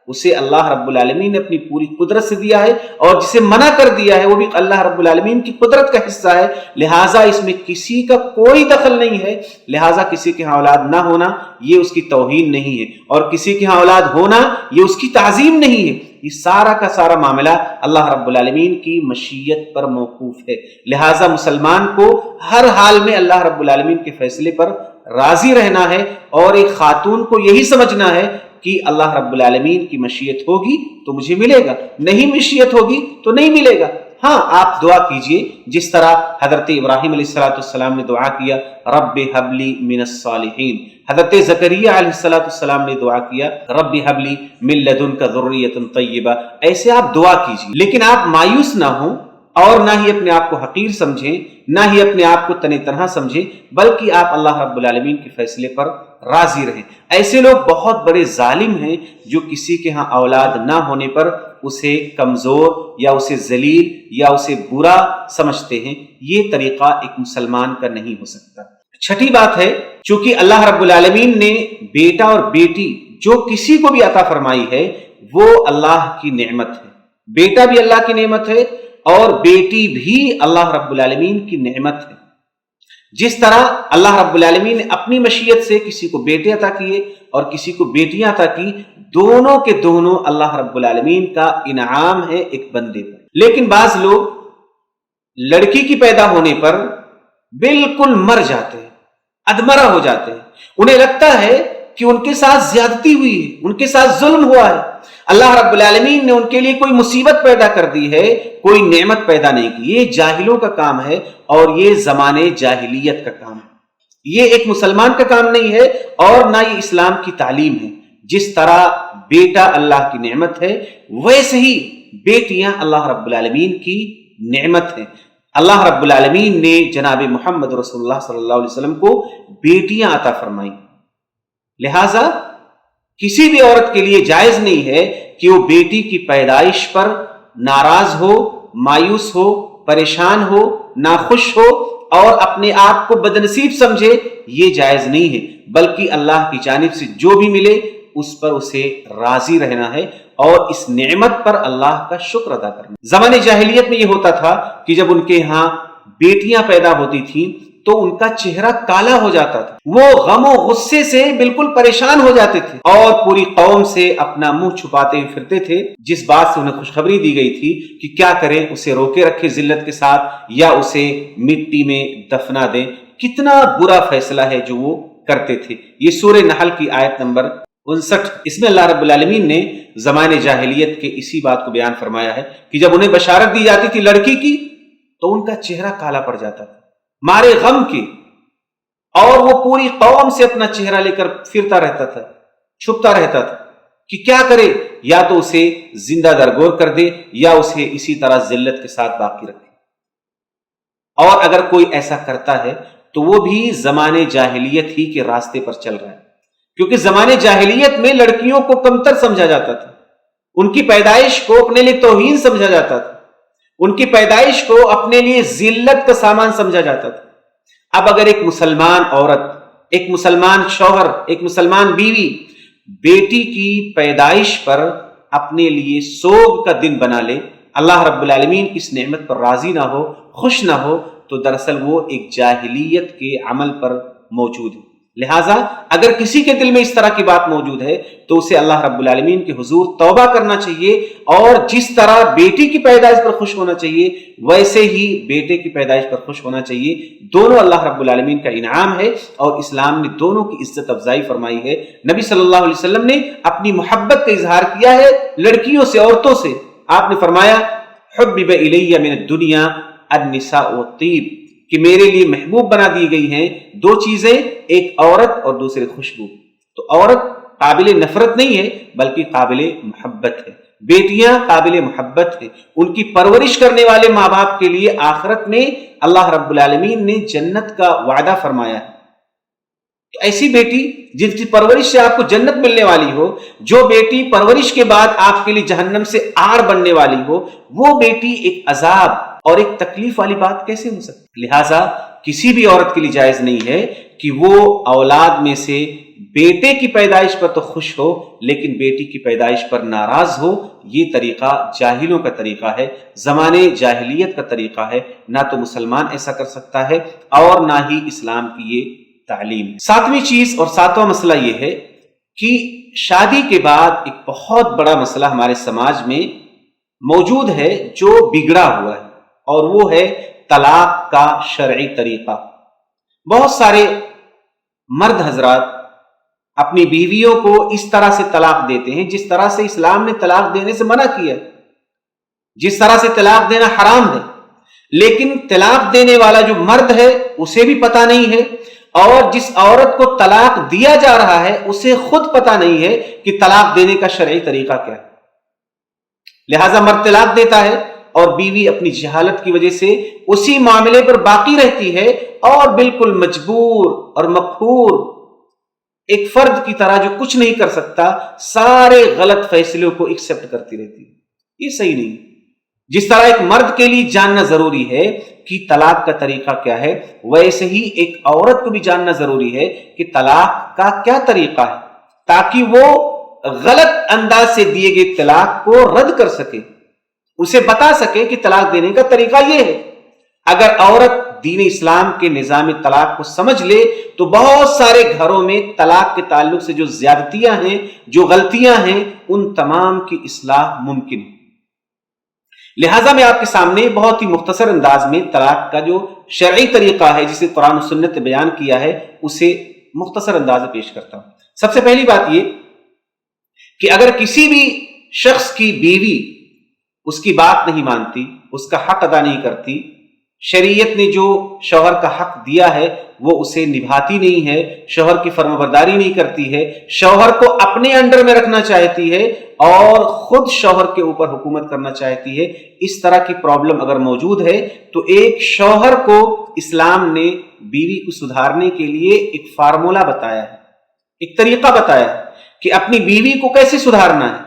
Speaker 1: اسے اللہ رب العالمین نے اپنی پوری قدرت سے دیا ہے، اور جسے منع کر دیا ہے وہ بھی اللہ رب العالمین کی قدرت کا حصہ ہے، لہٰذا اس میں کسی کا کوئی دخل نہیں ہے، لہٰذا کسی کے ہاں اولاد نہ ہونا یہ اس کی توہین نہیں ہے، اور کسی کے ہاں اولاد ہونا یہ اس کی تعظیم نہیں ہے، یہ سارا کا سارا معاملہ اللہ رب العالمین کی مشیت پر موقوف ہے، لہٰذا مسلمان کو ہر حال میں اللہ رب العالمین کے فیصلے پر راضی رہنا ہے، اور ایک خاتون کو یہی سمجھنا ہے کہ اللہ رب العالمین کی مشیت ہوگی تو مجھے ملے گا، نہیں مشیت ہوگی تو نہیں ملے گا۔ ہاں آپ دعا کیجئے جس طرح حضرت ابراہیم علیہ السلام نے دعا کیا رب حب لی من الصالحین، حضرت زکریہ علیہ السلام نے دعا کیا رب حب لی من لدنک ذریۃ طیبہ، ایسے آپ دعا کیجئے، لیکن آپ مایوس نہ ہوں اور نہ ہی اپنے آپ کو حقیر سمجھیں، نہ ہی اپنے آپ کو تنِ تنہا سمجھیں، بلکہ آپ اللہ رب العالمین کے فیصلے پر راضی رہیں۔ ایسے لوگ بہت بڑے ظالم ہیں جو کسی کے ہاں اولاد نہ ہونے پر اسے کمزور یا اسے ذلیل یا اسے برا سمجھتے ہیں، یہ طریقہ ایک مسلمان کا نہیں ہو سکتا۔ چھٹی بات ہے، چونکہ اللہ رب العالمین نے بیٹا اور بیٹی جو کسی کو بھی عطا فرمائی ہے وہ اللہ کی نعمت ہے، بیٹا بھی اللہ کی نعمت ہے اور بیٹی بھی اللہ رب العالمین کی نعمت ہے۔ جس طرح اللہ رب العالمین نے اپنی مشیت سے کسی کو بیٹے عطا کیے اور کسی کو بیٹیاں عطا کی، دونوں کے دونوں اللہ رب العالمین کا انعام ہے ایک بندے پر۔ لیکن بعض لوگ لڑکی کی پیدا ہونے پر بالکل مر جاتے ہیں، ادمرہ ہو جاتے ہیں، انہیں لگتا ہے کہ ان کے ساتھ زیادتی ہوئی ہے، ان کے ساتھ ظلم ہوا ہے، اللہ رب العالمین نے ان کے لیے کوئی مصیبت پیدا کر دی ہے، کوئی نعمت پیدا نہیں کی۔ یہ جاہلوں کا کام ہے اور یہ زمانے جاہلیت کا کام ہے، یہ ایک مسلمان کا کام نہیں ہے اور نہ یہ اسلام کی تعلیم ہے۔ جس طرح بیٹا اللہ کی نعمت ہے ویسے ہی بیٹیاں اللہ رب العالمین کی نعمت ہیں۔ اللہ رب العالمین نے جناب محمد رسول اللہ صلی اللہ علیہ وسلم کو بیٹیاں عطا فرمائی، لہذا کسی بھی عورت کے لیے جائز نہیں ہے کہ وہ بیٹی کی پیدائش پر ناراض ہو، مایوس ہو، پریشان ہو، ناخوش ہو اور اپنے آپ کو بدنصیب سمجھے، یہ جائز نہیں ہے، بلکہ اللہ کی جانب سے جو بھی ملے اس پر اسے راضی رہنا ہے اور اس نعمت پر اللہ کا شکر ادا کرنا۔ زمانے جاہلیت میں یہ ہوتا تھا کہ جب ان کے ہاں بیٹیاں پیدا ہوتی تھیں تو ان کا چہرہ کالا ہو جاتا تھا، وہ غم و غصے سے بالکل پریشان ہو جاتے تھے اور پوری قوم سے اپنا منہ چھپاتے پھرتے تھے۔ جس بات سے انہیں خوشخبری دی گئی تھی کہ کیا کریں، اسے روکے رکھے ذلت کے ساتھ یا اسے مٹی میں دفنا دیں، کتنا برا فیصلہ ہے جو وہ کرتے تھے۔ یہ سورہ نحل کی آیت نمبر 59، اس میں اللہ رب العالمین نے زمانے جاہلیت کے اسی بات کو بیان فرمایا ہے کہ جب انہیں بشارت دی جاتی تھی لڑکی کی تو ان کا چہرہ کالا پڑ جاتا تھا مارے غم کے، اور وہ پوری قوم سے اپنا چہرہ لے کر پھرتا رہتا تھا، چھپتا رہتا تھا کہ کیا کرے، یا تو اسے زندہ درگور کر دے یا اسے اسی طرح ذلت کے ساتھ باقی رکھے۔ اور اگر کوئی ایسا کرتا ہے تو وہ بھی زمانے جاہلیت ہی کے راستے پر چل رہا ہے، کیونکہ زمانے جاہلیت میں لڑکیوں کو کمتر سمجھا جاتا تھا، ان کی پیدائش کو اپنے لیے توہین سمجھا جاتا تھا، ان کی پیدائش کو اپنے لیے ذلت کا سامان سمجھا جاتا تھا۔ اب اگر ایک مسلمان عورت، ایک مسلمان شوہر، ایک مسلمان بیوی بیٹی کی پیدائش پر اپنے لیے سوگ کا دن بنا لے، اللہ رب العالمین کی اس نعمت پر راضی نہ ہو، خوش نہ ہو، تو دراصل وہ ایک جاہلیت کے عمل پر موجود ہے۔ لہٰذا اگر کسی کے دل میں اس طرح کی بات موجود ہے تو اسے اللہ رب العالمین کے حضور توبہ کرنا چاہیے، اور جس طرح بیٹی کی پیدائش پر خوش ہونا چاہیے ویسے ہی بیٹے کی پیدائش پر خوش ہونا چاہیے۔ دونوں اللہ رب العالمین کا انعام ہے اور اسلام نے دونوں کی عزت افزائی فرمائی ہے۔ نبی صلی اللہ علیہ وسلم نے اپنی محبت کا اظہار کیا ہے لڑکیوں سے، عورتوں سے۔ آپ نے فرمایا حبب الی من الدنیا النساء والطیب، کہ میرے لیے محبوب بنا دی گئی ہیں دو چیزیں، ایک عورت اور دوسرے خوشبو۔ تو عورت قابل نفرت نہیں ہے بلکہ قابل محبت ہے، بیٹیاں قابل محبت ہیں، ان کی پرورش کرنے والے ماں باپ کے لیے آخرت میں اللہ رب العالمین نے جنت کا وعدہ فرمایا ہے۔ تو ایسی بیٹی جس کی پرورش سے آپ کو جنت ملنے والی ہو، جو بیٹی پرورش کے بعد آپ کے لیے جہنم سے آڑ بننے والی ہو، وہ بیٹی ایک عذاب اور ایک تکلیف والی بات کیسے ہو سکتی؟ لہٰذا کسی بھی عورت کے لیے جائز نہیں ہے کہ وہ اولاد میں سے بیٹے کی پیدائش پر تو خوش ہو لیکن بیٹی کی پیدائش پر ناراض ہو۔ یہ طریقہ جاہلوں کا طریقہ ہے، زمانے جاہلیت کا طریقہ ہے، نہ تو مسلمان ایسا کر سکتا ہے اور نہ ہی اسلام کی یہ تعلیم ہے۔ ساتویں چیز اور ساتواں مسئلہ یہ ہے کہ شادی کے بعد ایک بہت بڑا مسئلہ ہمارے سماج میں موجود ہے جو بگڑا ہوا ہے، اور وہ ہے طلاق کا شرعی طریقہ۔ بہت سارے مرد حضرات اپنی بیویوں کو اس طرح سے طلاق دیتے ہیں جس طرح سے اسلام نے طلاق دینے سے منع کیا، جس طرح سے طلاق دینا حرام ہے، لیکن طلاق دینے والا جو مرد ہے اسے بھی پتہ نہیں ہے، اور جس عورت کو طلاق دیا جا رہا ہے اسے خود پتہ نہیں ہے کہ طلاق دینے کا شرعی طریقہ کیا ہے۔ لہذا مرد طلاق دیتا ہے اور بیوی اپنی جہالت کی وجہ سے اسی معاملے پر باقی رہتی ہے اور بالکل مجبور اور مقہور ایک فرد کی طرح جو کچھ نہیں کر سکتا سارے غلط فیصلوں کو ایکسپٹ کرتی رہتی ہے۔ یہ صحیح نہیں۔ جس طرح ایک مرد کے لیے جاننا ضروری ہے کہ طلاق کا طریقہ کیا ہے، ویسے ہی ایک عورت کو بھی جاننا ضروری ہے کہ طلاق کا کیا طریقہ ہے، تاکہ وہ غلط انداز سے دیے گئے طلاق کو رد کر سکے، اسے بتا سکے کہ طلاق دینے کا طریقہ یہ ہے۔ اگر عورت دین اسلام کے نظام طلاق کو سمجھ لے تو بہت سارے گھروں میں طلاق کے تعلق سے جو زیادتیاں ہیں، جو غلطیاں ہیں، ان تمام کی اصلاح ممکن ہے۔ لہٰذا میں آپ کے سامنے بہت ہی مختصر انداز میں طلاق کا جو شرعی طریقہ ہے جسے قرآن و سنت نے بیان کیا ہے اسے مختصر انداز میں پیش کرتا ہوں۔ سب سے پہلی بات یہ کہ اگر کسی بھی شخص کی بیوی اس کی بات نہیں مانتی، اس کا حق ادا نہیں کرتی، شریعت نے جو شوہر کا حق دیا ہے وہ اسے نبھاتی نہیں ہے، شوہر کی فرمانبرداری نہیں کرتی ہے، شوہر کو اپنے انڈر میں رکھنا چاہتی ہے اور خود شوہر کے اوپر حکومت کرنا چاہتی ہے، اس طرح کی پرابلم اگر موجود ہے تو ایک شوہر کو اسلام نے بیوی کو سدھارنے کے لیے ایک فارمولا بتایا ہے، ایک طریقہ بتایا ہے کہ اپنی بیوی کو کیسے سدھارنا ہے،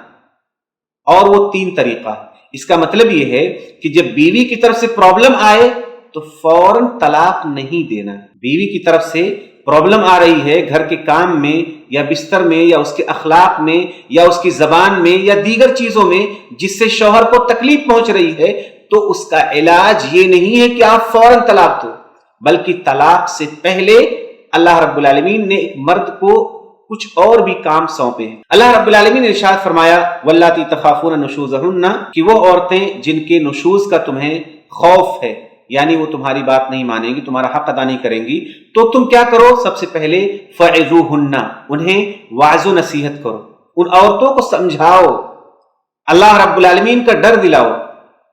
Speaker 1: اور وہ 3 طریقہ ہے۔ اس کا مطلب یہ ہے کہ جب بیوی کی طرف سے پرابلم آئے تو فوراً طلاق نہیں دینا۔ بیوی کی طرف سے پرابلم آ رہی ہے گھر کے کام میں یا بستر میں یا اس کے اخلاق میں یا اس کی زبان میں یا دیگر چیزوں میں جس سے شوہر کو تکلیف پہنچ رہی ہے، تو اس کا علاج یہ نہیں ہے کہ آپ فوراً طلاق دو، بلکہ طلاق سے پہلے اللہ رب العالمین نے ایک مرد کو کچھ اور بھی کام سونپے ہیں۔ اللہ رب العالمین نے ارشاد فرمایا واللاتی تخافون نشوزہن، کہ وہ عورتیں جن کے نشوز کا تمہیں خوف ہے، یعنی وہ تمہاری بات نہیں مانیں گی، تمہارا حق ادا نہیں کریں گی، تو تم کیا کرو؟ سب سے پہلے فعظوہن، انہیں واعظ و نصیحت کرو، ان عورتوں کو سمجھاؤ، اللہ رب العالمین کا ڈر دلاؤ،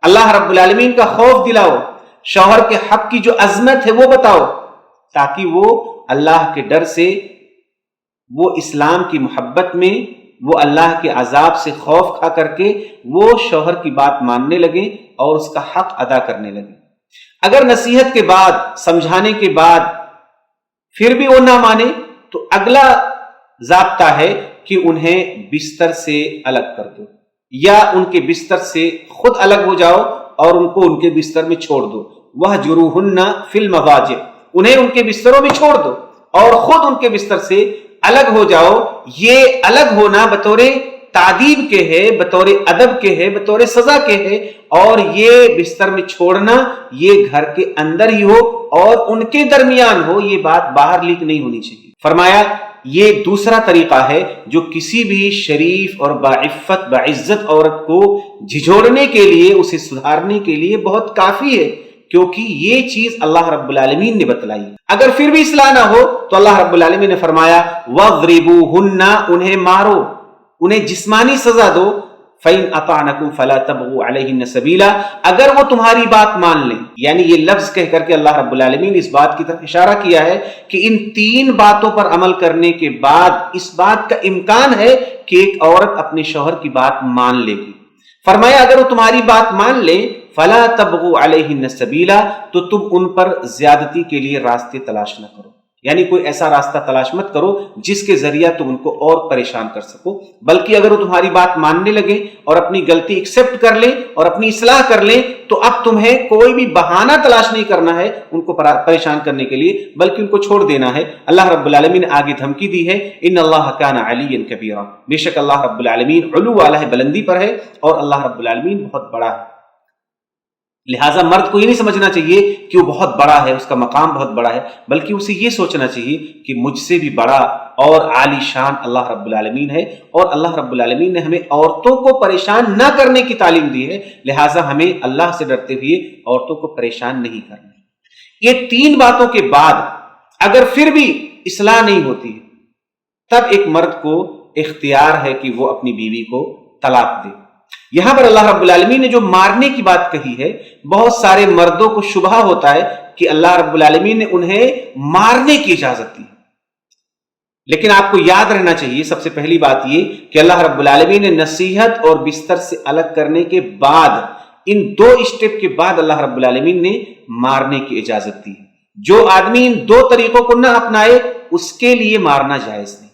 Speaker 1: اللہ رب العالمین کا خوف دلاؤ، شوہر کے حق کی جو عظمت ہے وہ بتاؤ، تاکہ وہ اللہ کے ڈر سے، وہ اسلام کی محبت میں، وہ اللہ کے عذاب سے خوف کھا کر کے وہ شوہر کی بات ماننے لگیں اور اس کا حق ادا کرنے لگیں۔ اگر نصیحت کے بعد، سمجھانے کے بعد پھر بھی وہ نہ مانے تو اگلا ضابطہ ہے کہ انہیں بستر سے الگ کر دو، یا ان کے بستر سے خود الگ ہو جاؤ اور ان کو ان کے بستر میں چھوڑ دو۔ وَهْجُرُوهُنَّ فِي الْمَضَاجِعِ، انہیں ان کے بستروں میں چھوڑ دو اور خود ان کے بستر سے الگ ہو جاؤ۔ یہ الگ ہونا بطور تعدیب کے ہے، بطور ادب کے ہے، بطور سزا کے ہے، اور یہ بستر میں چھوڑنا یہ گھر کے اندر ہی ہو اور ان کے درمیان ہو، یہ بات باہر لیک نہیں ہونی چاہیے۔ فرمایا یہ دوسرا طریقہ ہے جو کسی بھی شریف اور باعفت باعزت عورت کو جھجھوڑنے کے لیے، اسے سدھارنے کے لیے بہت کافی ہے، کیونکہ یہ چیز اللہ رب العالمین نے بتلائی۔ اگر پھر بھی اصلاح نہ ہو تو اللہ رب العالمین نے فرمایا وَاضْرِبُوهُنَّ، انہیں مارو، انہیں جسمانی سزا دو۔ فَإِنْ أَطَعْنَكُمْ فَلَا تَبْغُوا عَلَيْهِنَّ سَبِيلًا، اگر وہ تمہاری بات مان لیں، یعنی یہ لفظ کہہ کر کے اللہ رب العالمین نے اس بات کی طرف اشارہ کیا ہے کہ ان 3 باتوں پر عمل کرنے کے بعد اس بات کا امکان ہے کہ ایک عورت اپنے شوہر کی بات مان لے گی۔ فرمایا اگر وہ تمہاری بات مان لیں فلا تبغوا علیہن سبیلا، تو تم ان پر زیادتی کے لیے راستے تلاش نہ کرو، یعنی کوئی ایسا راستہ تلاش مت کرو جس کے ذریعہ تم ان کو اور پریشان کر سکو، بلکہ اگر وہ تمہاری بات ماننے لگیں اور اپنی غلطی ایکسپٹ کر لیں اور اپنی اصلاح کر لیں تو اب تمہیں کوئی بھی بہانہ تلاش نہیں کرنا ہے ان کو پریشان کرنے کے لیے، بلکہ ان کو چھوڑ دینا ہے۔ اللہ رب العالمین نے آگے دھمکی دی ہے، ان اللہ کان علیا کبیرا، بے شک اللہ رب العالمین علو والا ہے، بلندی پر ہے، اور اللہ رب العالمین بہت بڑا ہے۔ لہٰذا مرد کو یہ نہیں سمجھنا چاہیے کہ وہ بہت بڑا ہے، اس کا مقام بہت بڑا ہے، بلکہ اسے یہ سوچنا چاہیے کہ مجھ سے بھی بڑا اور عالی شان اللہ رب العالمین ہے، اور اللہ رب العالمین نے ہمیں عورتوں کو پریشان نہ کرنے کی تعلیم دی ہے، لہٰذا ہمیں اللہ سے ڈرتے ہوئے عورتوں کو پریشان نہیں کرنا۔ یہ تین باتوں کے بعد اگر پھر بھی اصلاح نہیں ہوتی تب ایک مرد کو اختیار ہے کہ وہ اپنی بیوی کو طلاق دے۔ یہاں پر اللہ رب العالمین نے جو مارنے کی بات کہی ہے، بہت سارے مردوں کو شبہ ہوتا ہے کہ اللہ رب العالمین نے انہیں مارنے کی اجازت دی، لیکن آپ کو یاد رہنا چاہیے سب سے پہلی بات یہ کہ اللہ رب العالمین نے نصیحت اور بستر سے الگ کرنے کے بعد، ان دو اسٹیپ کے بعد اللہ رب العالمین نے مارنے کی اجازت دی۔ جو آدمی ان دو طریقوں کو نہ اپنائے اس کے لیے مارنا جائز نہیں۔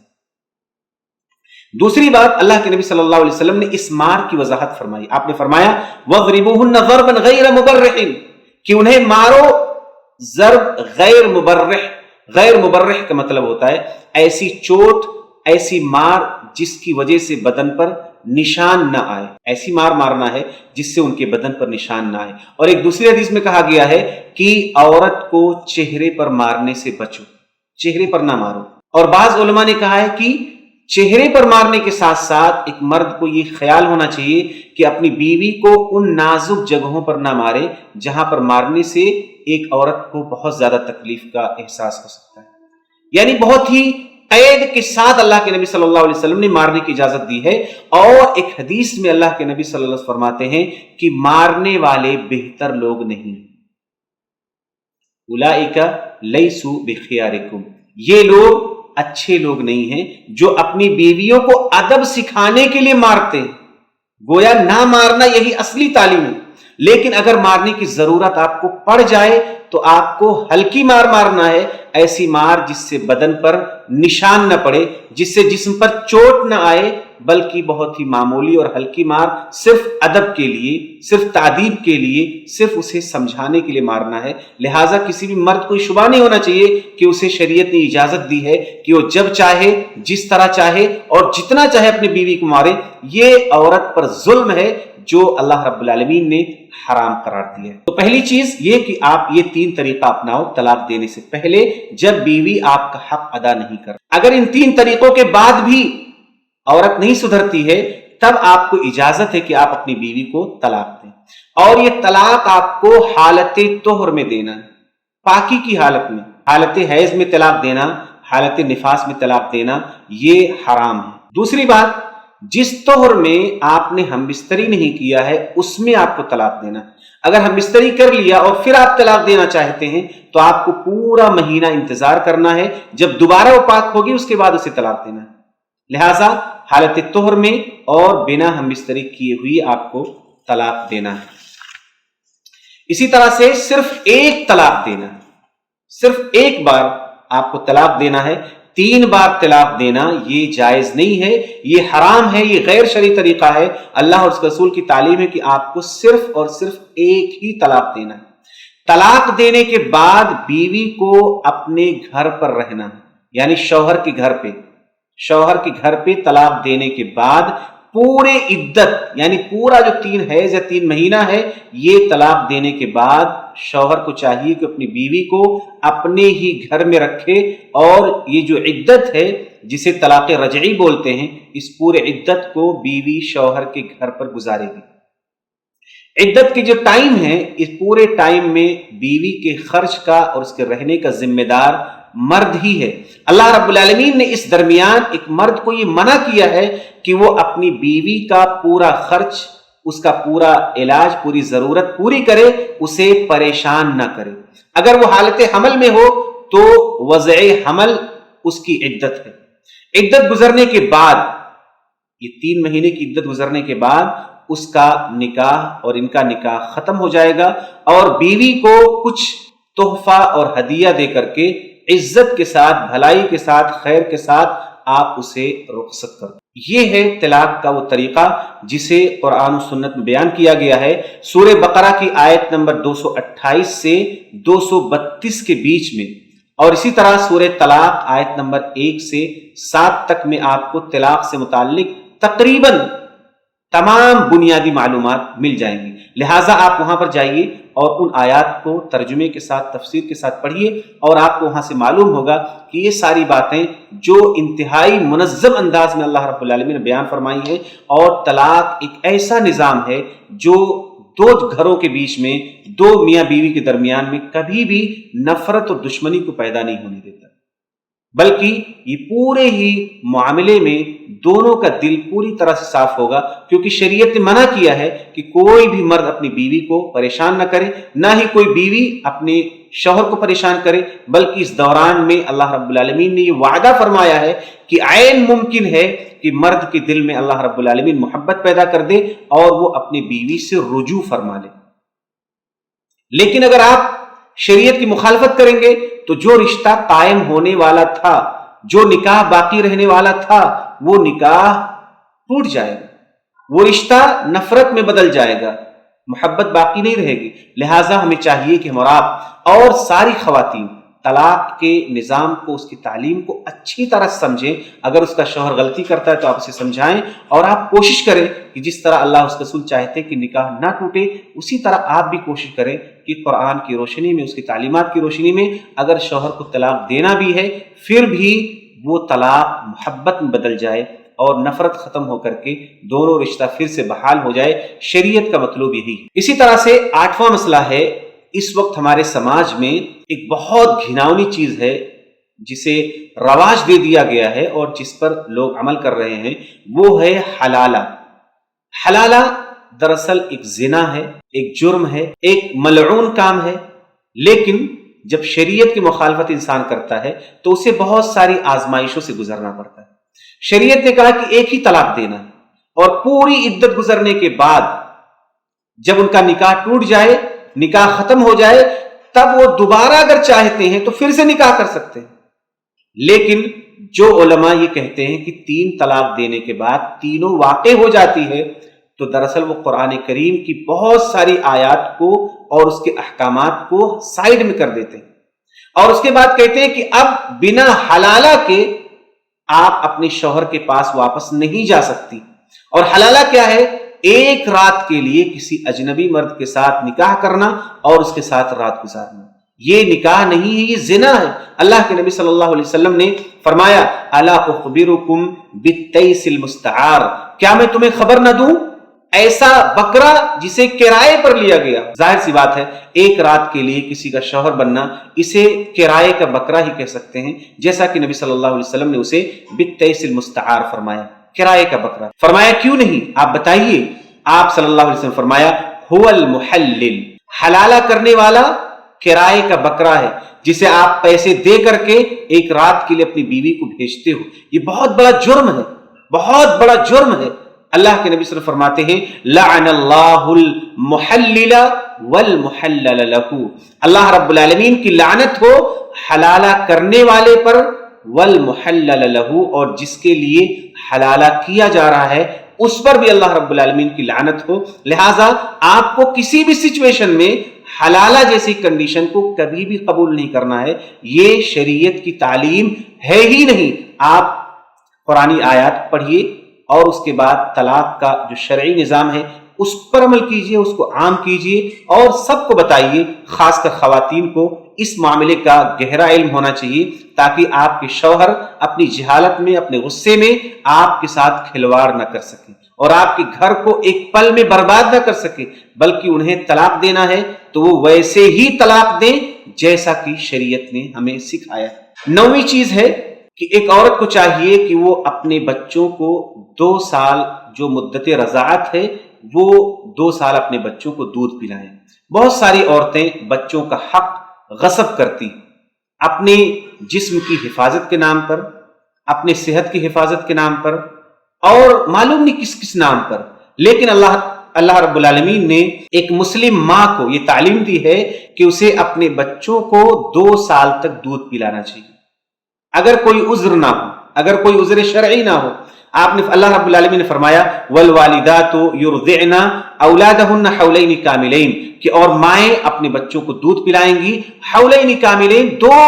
Speaker 1: دوسری بات، اللہ کے نبی صلی اللہ علیہ وسلم نے اس مار کی وضاحت فرمائی۔ آپ نے فرمایا وَضْرِبُوهُنَّ ضَرْبًا غَيْرَ مُبَرِّحٍ، کہ انہیں مارو ضرب غیر مبرح۔ غیر مبرح کا مطلب ہوتا ہے ایسی چوٹ، ایسی مار جس کی وجہ سے بدن پر نشان نہ آئے، ایسی مار مارنا ہے جس سے ان کے بدن پر نشان نہ آئے۔ اور ایک دوسری حدیث میں کہا گیا ہے کہ عورت کو چہرے پر مارنے سے بچو، چہرے پر نہ مارو۔ اور بعض علماء نے کہا ہے کہ چہرے پر مارنے کے ساتھ ساتھ ایک مرد کو یہ خیال ہونا چاہیے کہ اپنی بیوی کو ان نازک جگہوں پر نہ مارے جہاں پر مارنے سے ایک عورت کو بہت زیادہ تکلیف کا احساس ہو سکتا ہے، یعنی بہت ہی قید کے ساتھ اللہ کے نبی صلی اللہ علیہ وسلم نے مارنے کی اجازت دی ہے۔ اور ایک حدیث میں اللہ کے نبی صلی اللہ علیہ وسلم فرماتے ہیں کہ مارنے والے بہتر لوگ نہیں، اولئک لیسوا بخیارکم، یہ لوگ اچھے لوگ نہیں ہیں جو اپنی بیویوں کو ادب سکھانے کے لیے مارتے ہیں۔ گویا نہ مارنا یہی اصلی تعلیم ہے، لیکن اگر مارنے کی ضرورت آپ کو پڑ جائے تو آپ کو ہلکی مار مارنا ہے، ایسی مار جس سے بدن پر نشان نہ پڑے، جس سے جسم پر چوٹ نہ آئے، بلکہ بہت ہی معمولی اور ہلکی مار، صرف ادب کے لیے، صرف تعدیب کے لیے، صرف اسے سمجھانے کے لیے مارنا ہے۔ لہٰذا کسی بھی مرد کو شبہ نہیں ہونا چاہیے کہ اسے شریعت نے اجازت دی ہے کہ وہ جب چاہے، جس طرح چاہے اور جتنا چاہے اپنی بیوی کو مارے۔ یہ عورت پر ظلم ہے جو اللہ رب العالمین نے حرام قرار دیا ہے۔ تو پہلی چیز یہ کہ آپ یہ تین طریقہ اپناؤ طلاق دینے سے پہلے، جب بیوی آپ کا حق ادا نہیں کر۔ اگر ان تین طریقوں کے بعد بھی عورت نہیں سدھرتی ہے تب آپ کو اجازت ہے کہ آپ اپنی بیوی کو طلاق دیں، اور یہ طلاق آپ کو حالت طہر میں دینا ہے، پاکی کی حالت میں۔ حالت حیض میں طلاق دینا، حالت نفاس میں طلاق دینا یہ حرام ہے۔ دوسری بات، جس طہر میں آپ نے ہم بستری نہیں کیا ہے اس میں آپ کو طلاق دینا۔ اگر ہم بستری کر لیا اور پھر آپ طلاق دینا چاہتے ہیں تو آپ کو پورا مہینہ انتظار کرنا ہے، جب دوبارہ وہ پاک ہوگی اس کے بعد اسے طلاق دینا ہے۔ لہٰذا حالت طہر میں اور بنا ہم بستری کیے ہوئی آپ کو طلاق دینا ہے۔ اسی طرح سے صرف ایک طلاق دینا ہے، صرف ایک بار آپ کو طلاق دینا ہے، 3 بار طلاق دینا یہ جائز نہیں ہے، یہ حرام ہے، یہ غیر شرعی طریقہ ہے۔ اللہ اور اس کے رسول کی تعلیم ہے کہ آپ کو صرف اور صرف ایک ہی طلاق دینا ہے۔ طلاق دینے کے بعد بیوی کو اپنے گھر پر رہنا ہے، یعنی شوہر کے گھر پہ، شوہر کے گھر پہ طلاق دینے کے بعد پورے عدت، یعنی پورا جو 3 حیض یا 3 مہینہ ہے، یہ طلاق دینے کے بعد شوہر کو چاہیے کہ اپنی بیوی کو اپنے ہی گھر میں رکھے، اور یہ جو عدت ہے جسے طلاق رجعی بولتے ہیں، اس پورے عدت کو بیوی شوہر کے گھر پر گزارے گی۔ عدت کے جو ٹائم ہے، اس پورے ٹائم میں بیوی کے خرچ کا اور اس کے رہنے کا ذمہ دار مرد ہی ہے۔ اللہ رب العالمین نے اس درمیان ایک مرد کو یہ منع کیا ہے کہ وہ اپنی بیوی کا پورا خرچ، اس کا پورا علاج، پوری ضرورت پوری کرے، اسے پریشان نہ کرے۔ اگر وہ حالت حمل میں ہو تو وضع حمل اس کی عدت ہے۔ عدت گزرنے کے بعد، یہ 3 مہینے کی عدت گزرنے کے بعد اس کا نکاح اور ان کا نکاح ختم ہو جائے گا، اور بیوی کو کچھ تحفہ اور ہدیہ دے کر کے عزت کے ساتھ، بھلائی کے ساتھ، خیر کے ساتھ آپ اسے رخصت کر دو۔ یہ ہے طلاق کا وہ طریقہ جسے قرآن و سنت میں بیان کیا گیا ہے۔ سورہ بقرہ کی آیت نمبر 228 سے 232 کے بیچ میں، اور اسی طرح سورہ طلاق آیت نمبر 1 سے 7 تک میں آپ کو طلاق سے متعلق تقریباً تمام بنیادی معلومات مل جائیں گی۔ لہٰذا آپ وہاں پر جائیے اور ان آیات کو ترجمے کے ساتھ، تفسیر کے ساتھ پڑھیے، اور آپ کو وہاں سے معلوم ہوگا کہ یہ ساری باتیں جو انتہائی منظم انداز میں اللہ رب العالمین نے بیان فرمائی ہیں، اور طلاق ایک ایسا نظام ہے جو دو گھروں کے بیچ میں، دو میاں بیوی کے درمیان میں کبھی بھی نفرت اور دشمنی کو پیدا نہیں ہونے دیتا، بلکہ یہ پورے ہی معاملے میں دونوں کا دل پوری طرح سے صاف ہوگا، کیونکہ شریعت نے منع کیا ہے کہ کوئی بھی مرد اپنی بیوی کو پریشان نہ کرے، نہ ہی کوئی بیوی اپنے شوہر کو پریشان کرے، بلکہ اس دوران میں اللہ رب العالمین نے یہ وعدہ فرمایا ہے کہ عین ممکن ہے کہ مرد کے دل میں اللہ رب العالمین محبت پیدا کر دے اور وہ اپنی بیوی سے رجوع فرما لے۔ لیکن اگر آپ شریعت کی مخالفت کریں گے تو جو رشتہ قائم ہونے والا تھا، جو نکاح باقی رہنے والا تھا، وہ نکاح ٹوٹ جائے گا، وہ رشتہ نفرت میں بدل جائے گا، محبت باقی نہیں رہے گی۔ لہٰذا ہمیں چاہیے کہ ہم اور آپ اور ساری خواتین طلاق کے نظام کو، اس کی تعلیم کو اچھی طرح سمجھیں۔ اگر اس کا شوہر غلطی کرتا ہے تو آپ اسے سمجھائیں، اور آپ کوشش کریں کہ جس طرح اللہ اس رسول چاہتے کہ نکاح نہ ٹوٹے، اسی طرح آپ بھی کوشش کریں کہ قرآن کی روشنی میں، اس کی تعلیمات کی روشنی میں، اگر شوہر کو طلاق دینا بھی ہے پھر بھی وہ طلاق محبت میں بدل جائے اور نفرت ختم ہو کر کے دونوں رشتہ پھر سے بحال ہو جائے۔ شریعت کا مطلوب یہی ہے۔ اسی طرح سے 8واں مسئلہ ہے، اس وقت ہمارے سماج میں ایک بہت گھناؤنی چیز ہے جسے رواج دے دیا گیا ہے اور جس پر لوگ عمل کر رہے ہیں، وہ ہے حلالہ۔ حلالہ دراصل ایک زنا ہے، ایک جرم ہے، ایک ملعون کام ہے، لیکن جب شریعت کی مخالفت انسان کرتا ہے تو اسے بہت ساری آزمائشوں سے گزرنا پڑتا ہے۔ شریعت نے کہا کہ ایک ہی طلاق دینا ہے، اور پوری عدت گزرنے کے بعد جب ان کا نکاح ٹوٹ جائے، نکاح ختم ہو جائے، تب وہ دوبارہ اگر چاہتے ہیں تو پھر سے نکاح کر سکتے ہیں۔ لیکن جو علماء یہ کہتے ہیں کہ 3 طلاق دینے کے بعد تینوں واقع ہو جاتی ہے، تو دراصل وہ قرآن کریم کی بہت ساری آیات کو اور اس کے احکامات کو سائیڈ میں کر دیتے ہیں، اور اس کے بعد کہتے ہیں کہ اب بنا حلالہ کے آپ اپنے شوہر کے پاس واپس نہیں جا سکتی۔ اور حلالہ کیا ہے؟ ایک رات کے لیے کسی اجنبی مرد کے ساتھ نکاح کرنا اور اس کے ساتھ رات گزارنا۔ یہ نکاح نہیں ہے، یہ زنا ہے۔ اللہ کے نبی صلی اللہ علیہ وسلم نے فرمایا، الا اخبرکم بالتیس المستعار، کیا میں تمہیں خبر نہ دوں ایسا بکرا جسے کرائے پر لیا گیا؟ ظاہر سی بات ہے، ایک رات کے لیے کسی کا شوہر بننا، اسے کرائے کا بکرا ہی کہہ سکتے ہیں، جیسا کہ نبی صلی اللہ علیہ وسلم نے اسے بالتیس المستعار فرمایا، کرائے کا بکرا۔ فرمایا کیوں نہیں؟ آپ بتائیے۔ آپ صلی اللہ علیہ وسلم فرمایا، هو المحلل، حلالہ کرنے والا کرائے کا بکرا ہے، جسے آپ پیسے دے کر کے ایک رات کے لیے اپنی بیوی کو بھیجتے ہو۔ یہ بہت بڑا جرم ہے، بہت بڑا جرم ہے۔ اللہ کے نبی صلی اللہ علیہ وسلم فرماتے ہیں، لعن اللہ المحلل والمحلل له، اللہ رب العالمین کی لعنت ہو حلالہ کرنے والے پر، والمحلل له، اور جس کے لیے حلالہ کیا جا رہا ہے اس پر بھی اللہ رب العالمین کی لعنت ہو۔ لہٰذا آپ کو کسی بھی سچویشن میں حلالہ جیسی کنڈیشن کو کبھی بھی قبول نہیں کرنا ہے، یہ شریعت کی تعلیم ہے ہی نہیں۔ آپ قرآنی آیات پڑھیے اور اس کے بعد طلاق کا جو شرعی نظام ہے اس پر عمل کیجئے، اس کو عام کیجئے اور سب کو بتائیے، خاص کر خواتین کو اس معاملے کا گہرا علم ہونا چاہیے، تاکہ آپ کے شوہر اپنی جہالت میں، اپنے غصے میں آپ کے ساتھ کھلواڑ نہ کر سکیں اور آپ کے گھر کو ایک پل میں برباد نہ کر سکے، بلکہ انہیں طلاق دینا ہے تو وہ ویسے ہی طلاق دیں جیسا کہ شریعت نے ہمیں سکھایا۔ 9ویں چیز ہے کہ ایک عورت کو چاہیے کہ وہ اپنے بچوں کو 2 سال جو مدت رضاعت ہے، وہ 2 سال اپنے بچوں کو دودھ پلائیں۔ بہت ساری عورتیں بچوں کا حق غصب کرتی، اپنے جسم کی حفاظت کے نام پر، اپنے صحت کی حفاظت کے نام پر، اور معلوم نہیں کس کس نام پر، لیکن اللہ اللہ رب العالمین نے ایک مسلم ماں کو یہ تعلیم دی ہے کہ اسے اپنے بچوں کو 2 سال تک دودھ پلانا چاہیے، اگر کوئی عذر نہ ہو، اگر کوئی عذر شرعی نہ ہو۔ آپ نے اللہ رب العالمین نے فرمایا والوالدات یرضعن اولادہن حولین کاملین، کہ اور مائیں اپنے بچوں کو دودھ پلائیں گی حولین کاملین، 2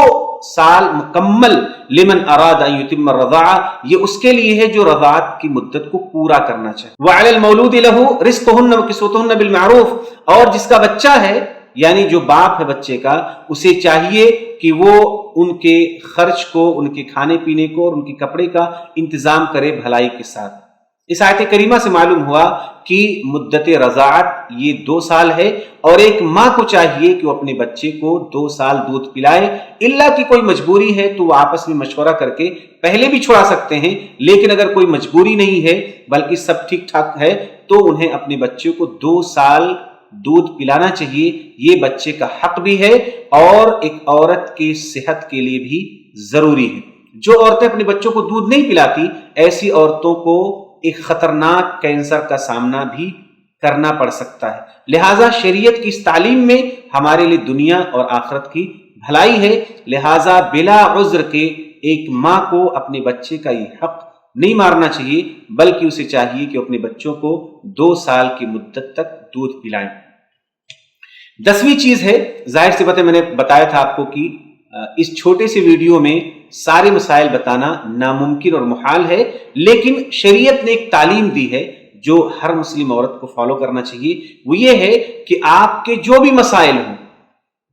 Speaker 1: سال مکمل، لمن اراد ان یتم الرضاعہ، یہ اس کے لیے ہے جو رضاعت کی مدت کو پورا کرنا چاہے۔ وعلی المولود لہ رزقہن وکسوتہن بالمعروف، اور جس کا بچہ ہے یعنی جو باپ ہے بچے کا، اسے چاہیے کہ وہ ان کے خرچ کو، ان کے کھانے پینے کو اور ان کے کپڑے کا انتظام کرے بھلائی کے ساتھ۔ اس آیت کریمہ سے معلوم ہوا کہ مدت رضاعت یہ 2 سال ہے، اور ایک ماں کو چاہیے کہ وہ اپنے بچے کو 2 سال دودھ پلائے، الا کہ کوئی مجبوری ہے تو وہ آپس میں مشورہ کر کے پہلے بھی چھڑا سکتے ہیں، لیکن اگر کوئی مجبوری نہیں ہے بلکہ سب ٹھیک ٹھاک ہے تو انہیں اپنے بچے کو 2 سال دودھ پلانا چاہیے۔ یہ بچے کا حق بھی ہے اور ایک عورت کی صحت کے لیے بھی ضروری ہے۔ جو عورتیں اپنے بچوں کو دودھ نہیں پلاتی، ایسی عورتوں کو ایک خطرناک کینسر کا سامنا بھی کرنا پڑ سکتا ہے۔ لہٰذا شریعت کی اس تعلیم میں ہمارے لیے دنیا اور آخرت کی بھلائی ہے، لہٰذا بلا عذر کے ایک ماں کو اپنے بچے کا یہ حق نہیں مارنا چاہیے، بلکہ اسے چاہیے کہ اپنے بچوں کو 2 سال کی مدت تک دودھ پلائیں۔ 10ویں چیز ہے، ظاہر سی بات ہے، میں نے بتایا تھا آپ کو کہ اس چھوٹے سے ویڈیو میں سارے مسائل بتانا ناممکن اور محال ہے، لیکن شریعت نے ایک تعلیم دی ہے جو ہر مسلم عورت کو فالو کرنا چاہیے۔ وہ یہ ہے کہ آپ کے جو بھی مسائل ہوں،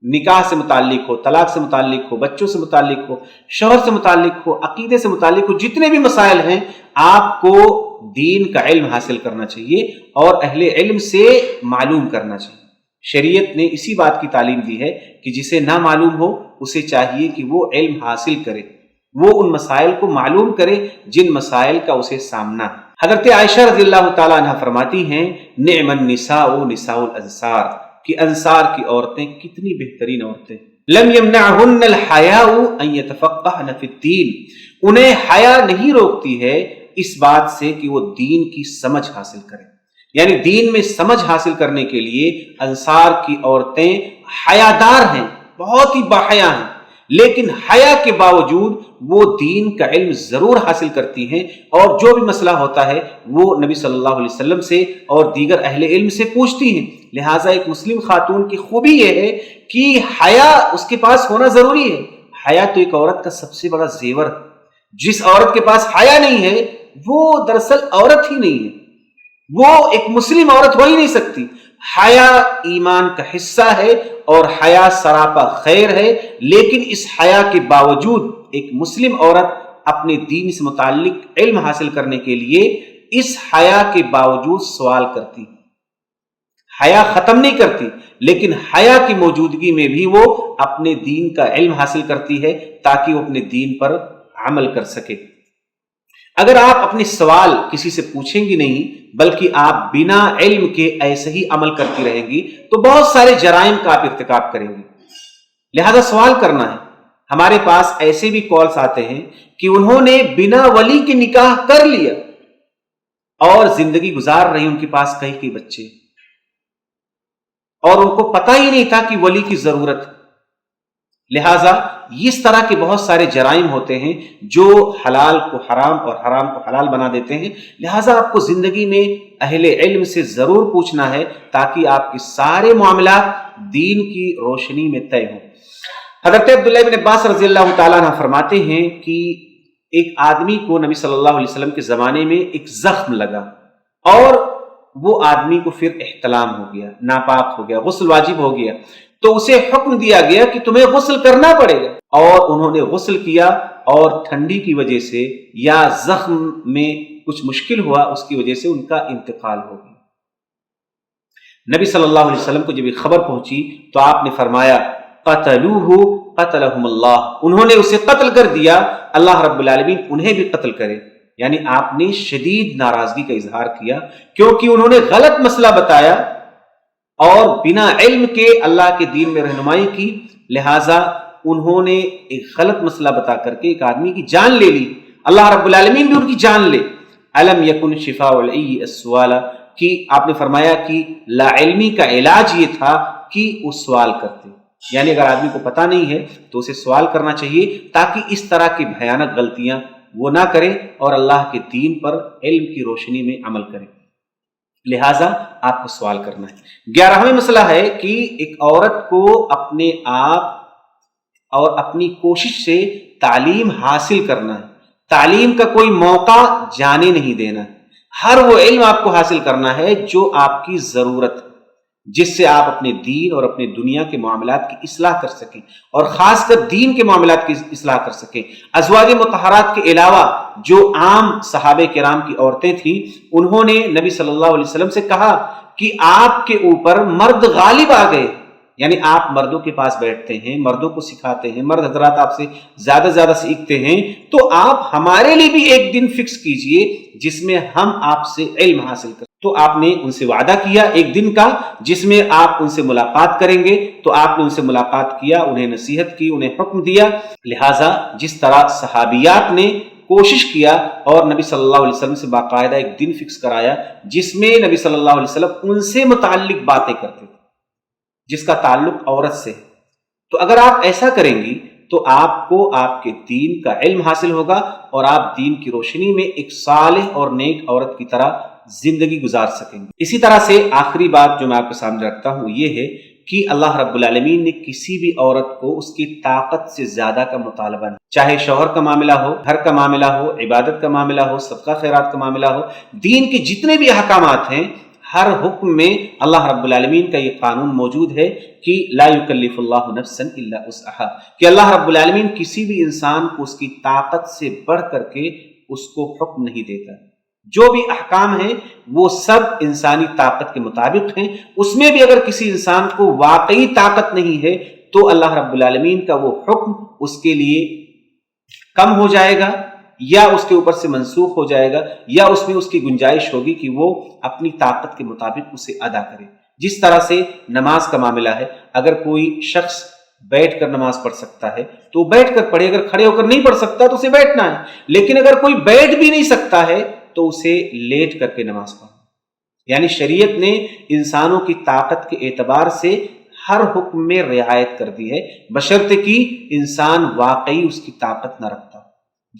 Speaker 1: نکاح سے متعلق ہو، طلاق سے متعلق ہو، بچوں سے متعلق ہو، شوہر سے متعلق ہو، عقیدے سے متعلق ہو، جتنے بھی مسائل ہیں، آپ کو دین کا علم حاصل کرنا چاہیے اور اہل علم سے معلوم کرنا چاہیے۔ شریعت نے اسی بات کی تعلیم دی ہے کہ جسے نہ معلوم ہو اسے چاہیے کہ وہ علم حاصل کرے، وہ ان مسائل کو معلوم کرے جن مسائل کا اسے سامنا ہے۔ حضرت عائشہ رضی اللہ تعالیٰ عنہ فرماتی ہیں نعم النساء نساء الانصار، کہ انصار کی عورتیں کتنی بہترین عورتیں، لم یمنعہن الحیاء ان یتفقہن فی الدین، انہیں حیا نہیں روکتی ہے اس بات سے کہ وہ دین کی سمجھ حاصل کریں، یعنی دین میں سمجھ حاصل کرنے کے لیے انصار کی عورتیں حیادار ہیں، بہت ہی باحیا ہیں، لیکن حیا کے باوجود وہ دین کا علم ضرور حاصل کرتی ہیں، اور جو بھی مسئلہ ہوتا ہے وہ نبی صلی اللہ علیہ وسلم سے اور دیگر اہل علم سے پوچھتی ہیں۔ لہٰذا ایک مسلم خاتون کی خوبی یہ ہے کہ حیا اس کے پاس ہونا ضروری ہے۔ حیا تو ایک عورت کا سب سے بڑا زیور ہے۔ جس عورت کے پاس حیا نہیں ہے وہ دراصل عورت ہی نہیں ہے، وہ ایک مسلم عورت ہو ہی نہیں سکتی۔ حیا ایمان کا حصہ ہے اور حیا سراپا خیر ہے، لیکن اس حیا کے باوجود ایک مسلم عورت اپنے دین سے متعلق علم حاصل کرنے کے لیے اس حیا کے باوجود سوال کرتی، حیا ختم نہیں کرتی، لیکن حیا کی موجودگی میں بھی وہ اپنے دین کا علم حاصل کرتی ہے تاکہ وہ اپنے دین پر عمل کر سکے۔ اگر آپ اپنے سوال کسی سے پوچھیں گی نہیں بلکہ آپ بنا علم کے ایسے ہی عمل کرتی رہیں گی تو بہت سارے جرائم کا آپ ارتکاب کریں گے۔ لہذا سوال کرنا ہے۔ ہمارے پاس ایسے بھی کالز آتے ہیں کہ انہوں نے بنا ولی کے نکاح کر لیا اور زندگی گزار رہی، ان کے پاس کئی بچے، اور ان کو پتہ ہی نہیں تھا کہ ولی کی ضرورت ہے۔ لہٰذا اس طرح کے بہت سارے جرائم ہوتے ہیں جو حلال کو حرام اور حرام کو حلال بنا دیتے ہیں۔ لہٰذا آپ کو زندگی میں اہل علم سے ضرور پوچھنا ہے تاکہ آپ کے سارے معاملات دین کی روشنی میں طے ہوں۔ حضرت عبداللہ بن عباس رضی اللہ تعالیٰ عنہ فرماتے ہیں کہ ایک آدمی کو نبی صلی اللہ علیہ وسلم کے زمانے میں ایک زخم لگا اور وہ آدمی کو پھر احتلام ہو گیا، ناپاک ہو گیا، غسل واجب ہو گیا، تو اسے حکم دیا گیا کہ تمہیں غسل کرنا پڑے گا، اور انہوں نے غسل کیا اور ٹھنڈی کی وجہ سے یا زخم میں کچھ مشکل ہوا اس کی وجہ سے ان کا انتقال ہو گیا۔ نبی صلی اللہ علیہ وسلم کو جب یہ خبر پہنچی تو آپ نے فرمایا قتلوہ قتلہم اللہ، انہوں نے اسے قتل کر دیا، اللہ رب العالمین انہیں بھی قتل کرے۔ یعنی آپ نے شدید ناراضگی کا اظہار کیا کیونکہ انہوں نے غلط مسئلہ بتایا اور بنا علم کے اللہ کے دین میں رہنمائی کی، لہٰذا انہوں نے ایک غلط مسئلہ بتا کر کے ایک آدمی کی جان لے لی، اللہ رب العالمین بھی ان کی جان لے۔ الم یکن شفاء العی السؤال، کہ آپ نے فرمایا کہ لا علمی کا علاج یہ تھا کہ وہ سوال کرتے، یعنی اگر آدمی کو پتہ نہیں ہے تو اسے سوال کرنا چاہیے تاکہ اس طرح کی بھیانک غلطیاں وہ نہ کرے اور اللہ کے دین پر علم کی روشنی میں عمل کرے۔ لہٰذا آپ کو سوال کرنا ہے۔ 11واں مسئلہ ہے کہ ایک عورت کو اپنے آپ اور اپنی کوشش سے تعلیم حاصل کرنا ہے، تعلیم کا کوئی موقع جانے نہیں دینا ہے۔ ہر وہ علم آپ کو حاصل کرنا ہے جو آپ کی ضرورت، جس سے آپ اپنے دین اور اپنے دنیا کے معاملات کی اصلاح کر سکیں، اور خاص کر دین کے معاملات کی اصلاح کر سکیں۔ ازواج مطہرات کے علاوہ جو عام صحابہ کرام کی عورتیں تھیں، انہوں نے نبی صلی اللہ علیہ وسلم سے کہا کہ آپ کے اوپر مرد غالب آ گئے، یعنی آپ مردوں کے پاس بیٹھتے ہیں، مردوں کو سکھاتے ہیں، مرد حضرات آپ سے زیادہ سیکھتے ہیں، تو آپ ہمارے لیے بھی ایک دن فکس کیجئے جس میں ہم آپ سے علم حاصل کریں۔ تو آپ نے ان سے وعدہ کیا ایک دن کا جس میں آپ ان سے ملاقات کریں گے، تو آپ نے ان سے ملاقات کیا، انہیں نصیحت کی، انہیں حکم دیا۔ لہٰذا جس طرح صحابیات نے کوشش کیا اور نبی صلی اللہ علیہ وسلم سے باقاعدہ ایک دن فکس کرایا جس میں نبی صلی اللہ علیہ وسلم ان سے متعلق باتیں کرتے تھے جس کا تعلق عورت سے، تو اگر آپ ایسا کریں گی تو آپ کو آپ کے دین کا علم حاصل ہوگا اور آپ دین کی روشنی میں ایک صالح اور نیک عورت کی طرح زندگی گزار سکیں گے۔ اسی طرح سے آخری بات جو میں آپ کے سامنے رکھتا ہوں یہ ہے کہ اللہ رب العالمین نے کسی بھی عورت کو اس کی طاقت سے زیادہ کا مطالبہ نہیں، چاہے شوہر کا معاملہ ہو، گھر کا معاملہ ہو، عبادت کا معاملہ ہو، صدقہ خیرات کا معاملہ ہو، دین کے جتنے بھی احکامات ہیں، ہر حکم میں اللہ رب العالمین کا یہ قانون موجود ہے کہ لا یکلف اللہ نفسا الا وسعها، کہ اللہ رب العالمین کسی بھی انسان کو اس کی طاقت سے بڑھ کر کے اس کو حکم نہیں دیتا۔ جو بھی احکام ہیں وہ سب انسانی طاقت کے مطابق ہیں، اس میں بھی اگر کسی انسان کو واقعی طاقت نہیں ہے تو اللہ رب العالمین کا وہ حکم اس کے لیے کم ہو جائے گا یا اس کے اوپر سے منسوخ ہو جائے گا، یا اس میں اس کی گنجائش ہوگی کہ وہ اپنی طاقت کے مطابق اسے ادا کرے۔ جس طرح سے نماز کا معاملہ ہے، اگر کوئی شخص بیٹھ کر نماز پڑھ سکتا ہے تو بیٹھ کر پڑھے، اگر کھڑے ہو کر نہیں پڑھ سکتا تو اسے بیٹھنا ہے، لیکن اگر کوئی بیٹھ بھی نہیں سکتا ہے تو اسے لیٹ کر کے نماز پڑھنا۔ یعنی شریعت نے انسانوں کی طاقت کے اعتبار سے ہر حکم میں رعایت کر دی ہے، بشرطے کہ انسان واقعی اس کی طاقت نہ رکھتا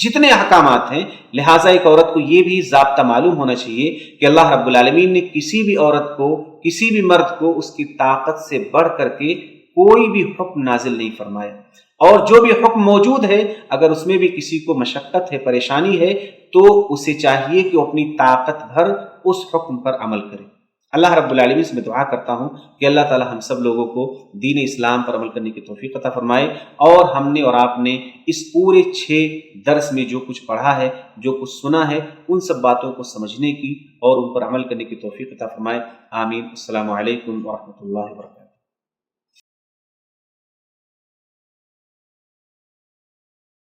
Speaker 1: جتنے احکامات ہیں۔ لہٰذا ایک عورت کو یہ بھی ضابطہ معلوم ہونا چاہیے کہ اللہ رب العالمین نے کسی بھی عورت کو، کسی بھی مرد کو اس کی طاقت سے بڑھ کر کے کوئی بھی حکم نازل نہیں فرمایا، اور جو بھی حکم موجود ہے اگر اس میں بھی کسی کو مشقت ہے، پریشانی ہے، تو اسے چاہیے کہ وہ اپنی طاقت بھر اس حکم پر عمل کرے۔ اللہ رب العالمین سے میں دعا کرتا ہوں کہ اللہ تعالی ہم سب لوگوں کو دین اسلام پر عمل کرنے کی توفیق عطا فرمائے، اور ہم نے اور آپ نے اس پورے 6 درس میں جو کچھ پڑھا ہے، جو کچھ سنا ہے، ان سب باتوں کو سمجھنے کی اور ان پر عمل کرنے کی توفیق عطا فرمائے۔ آمین۔ السلام علیکم ورحمۃ اللہ وبرکاتہ۔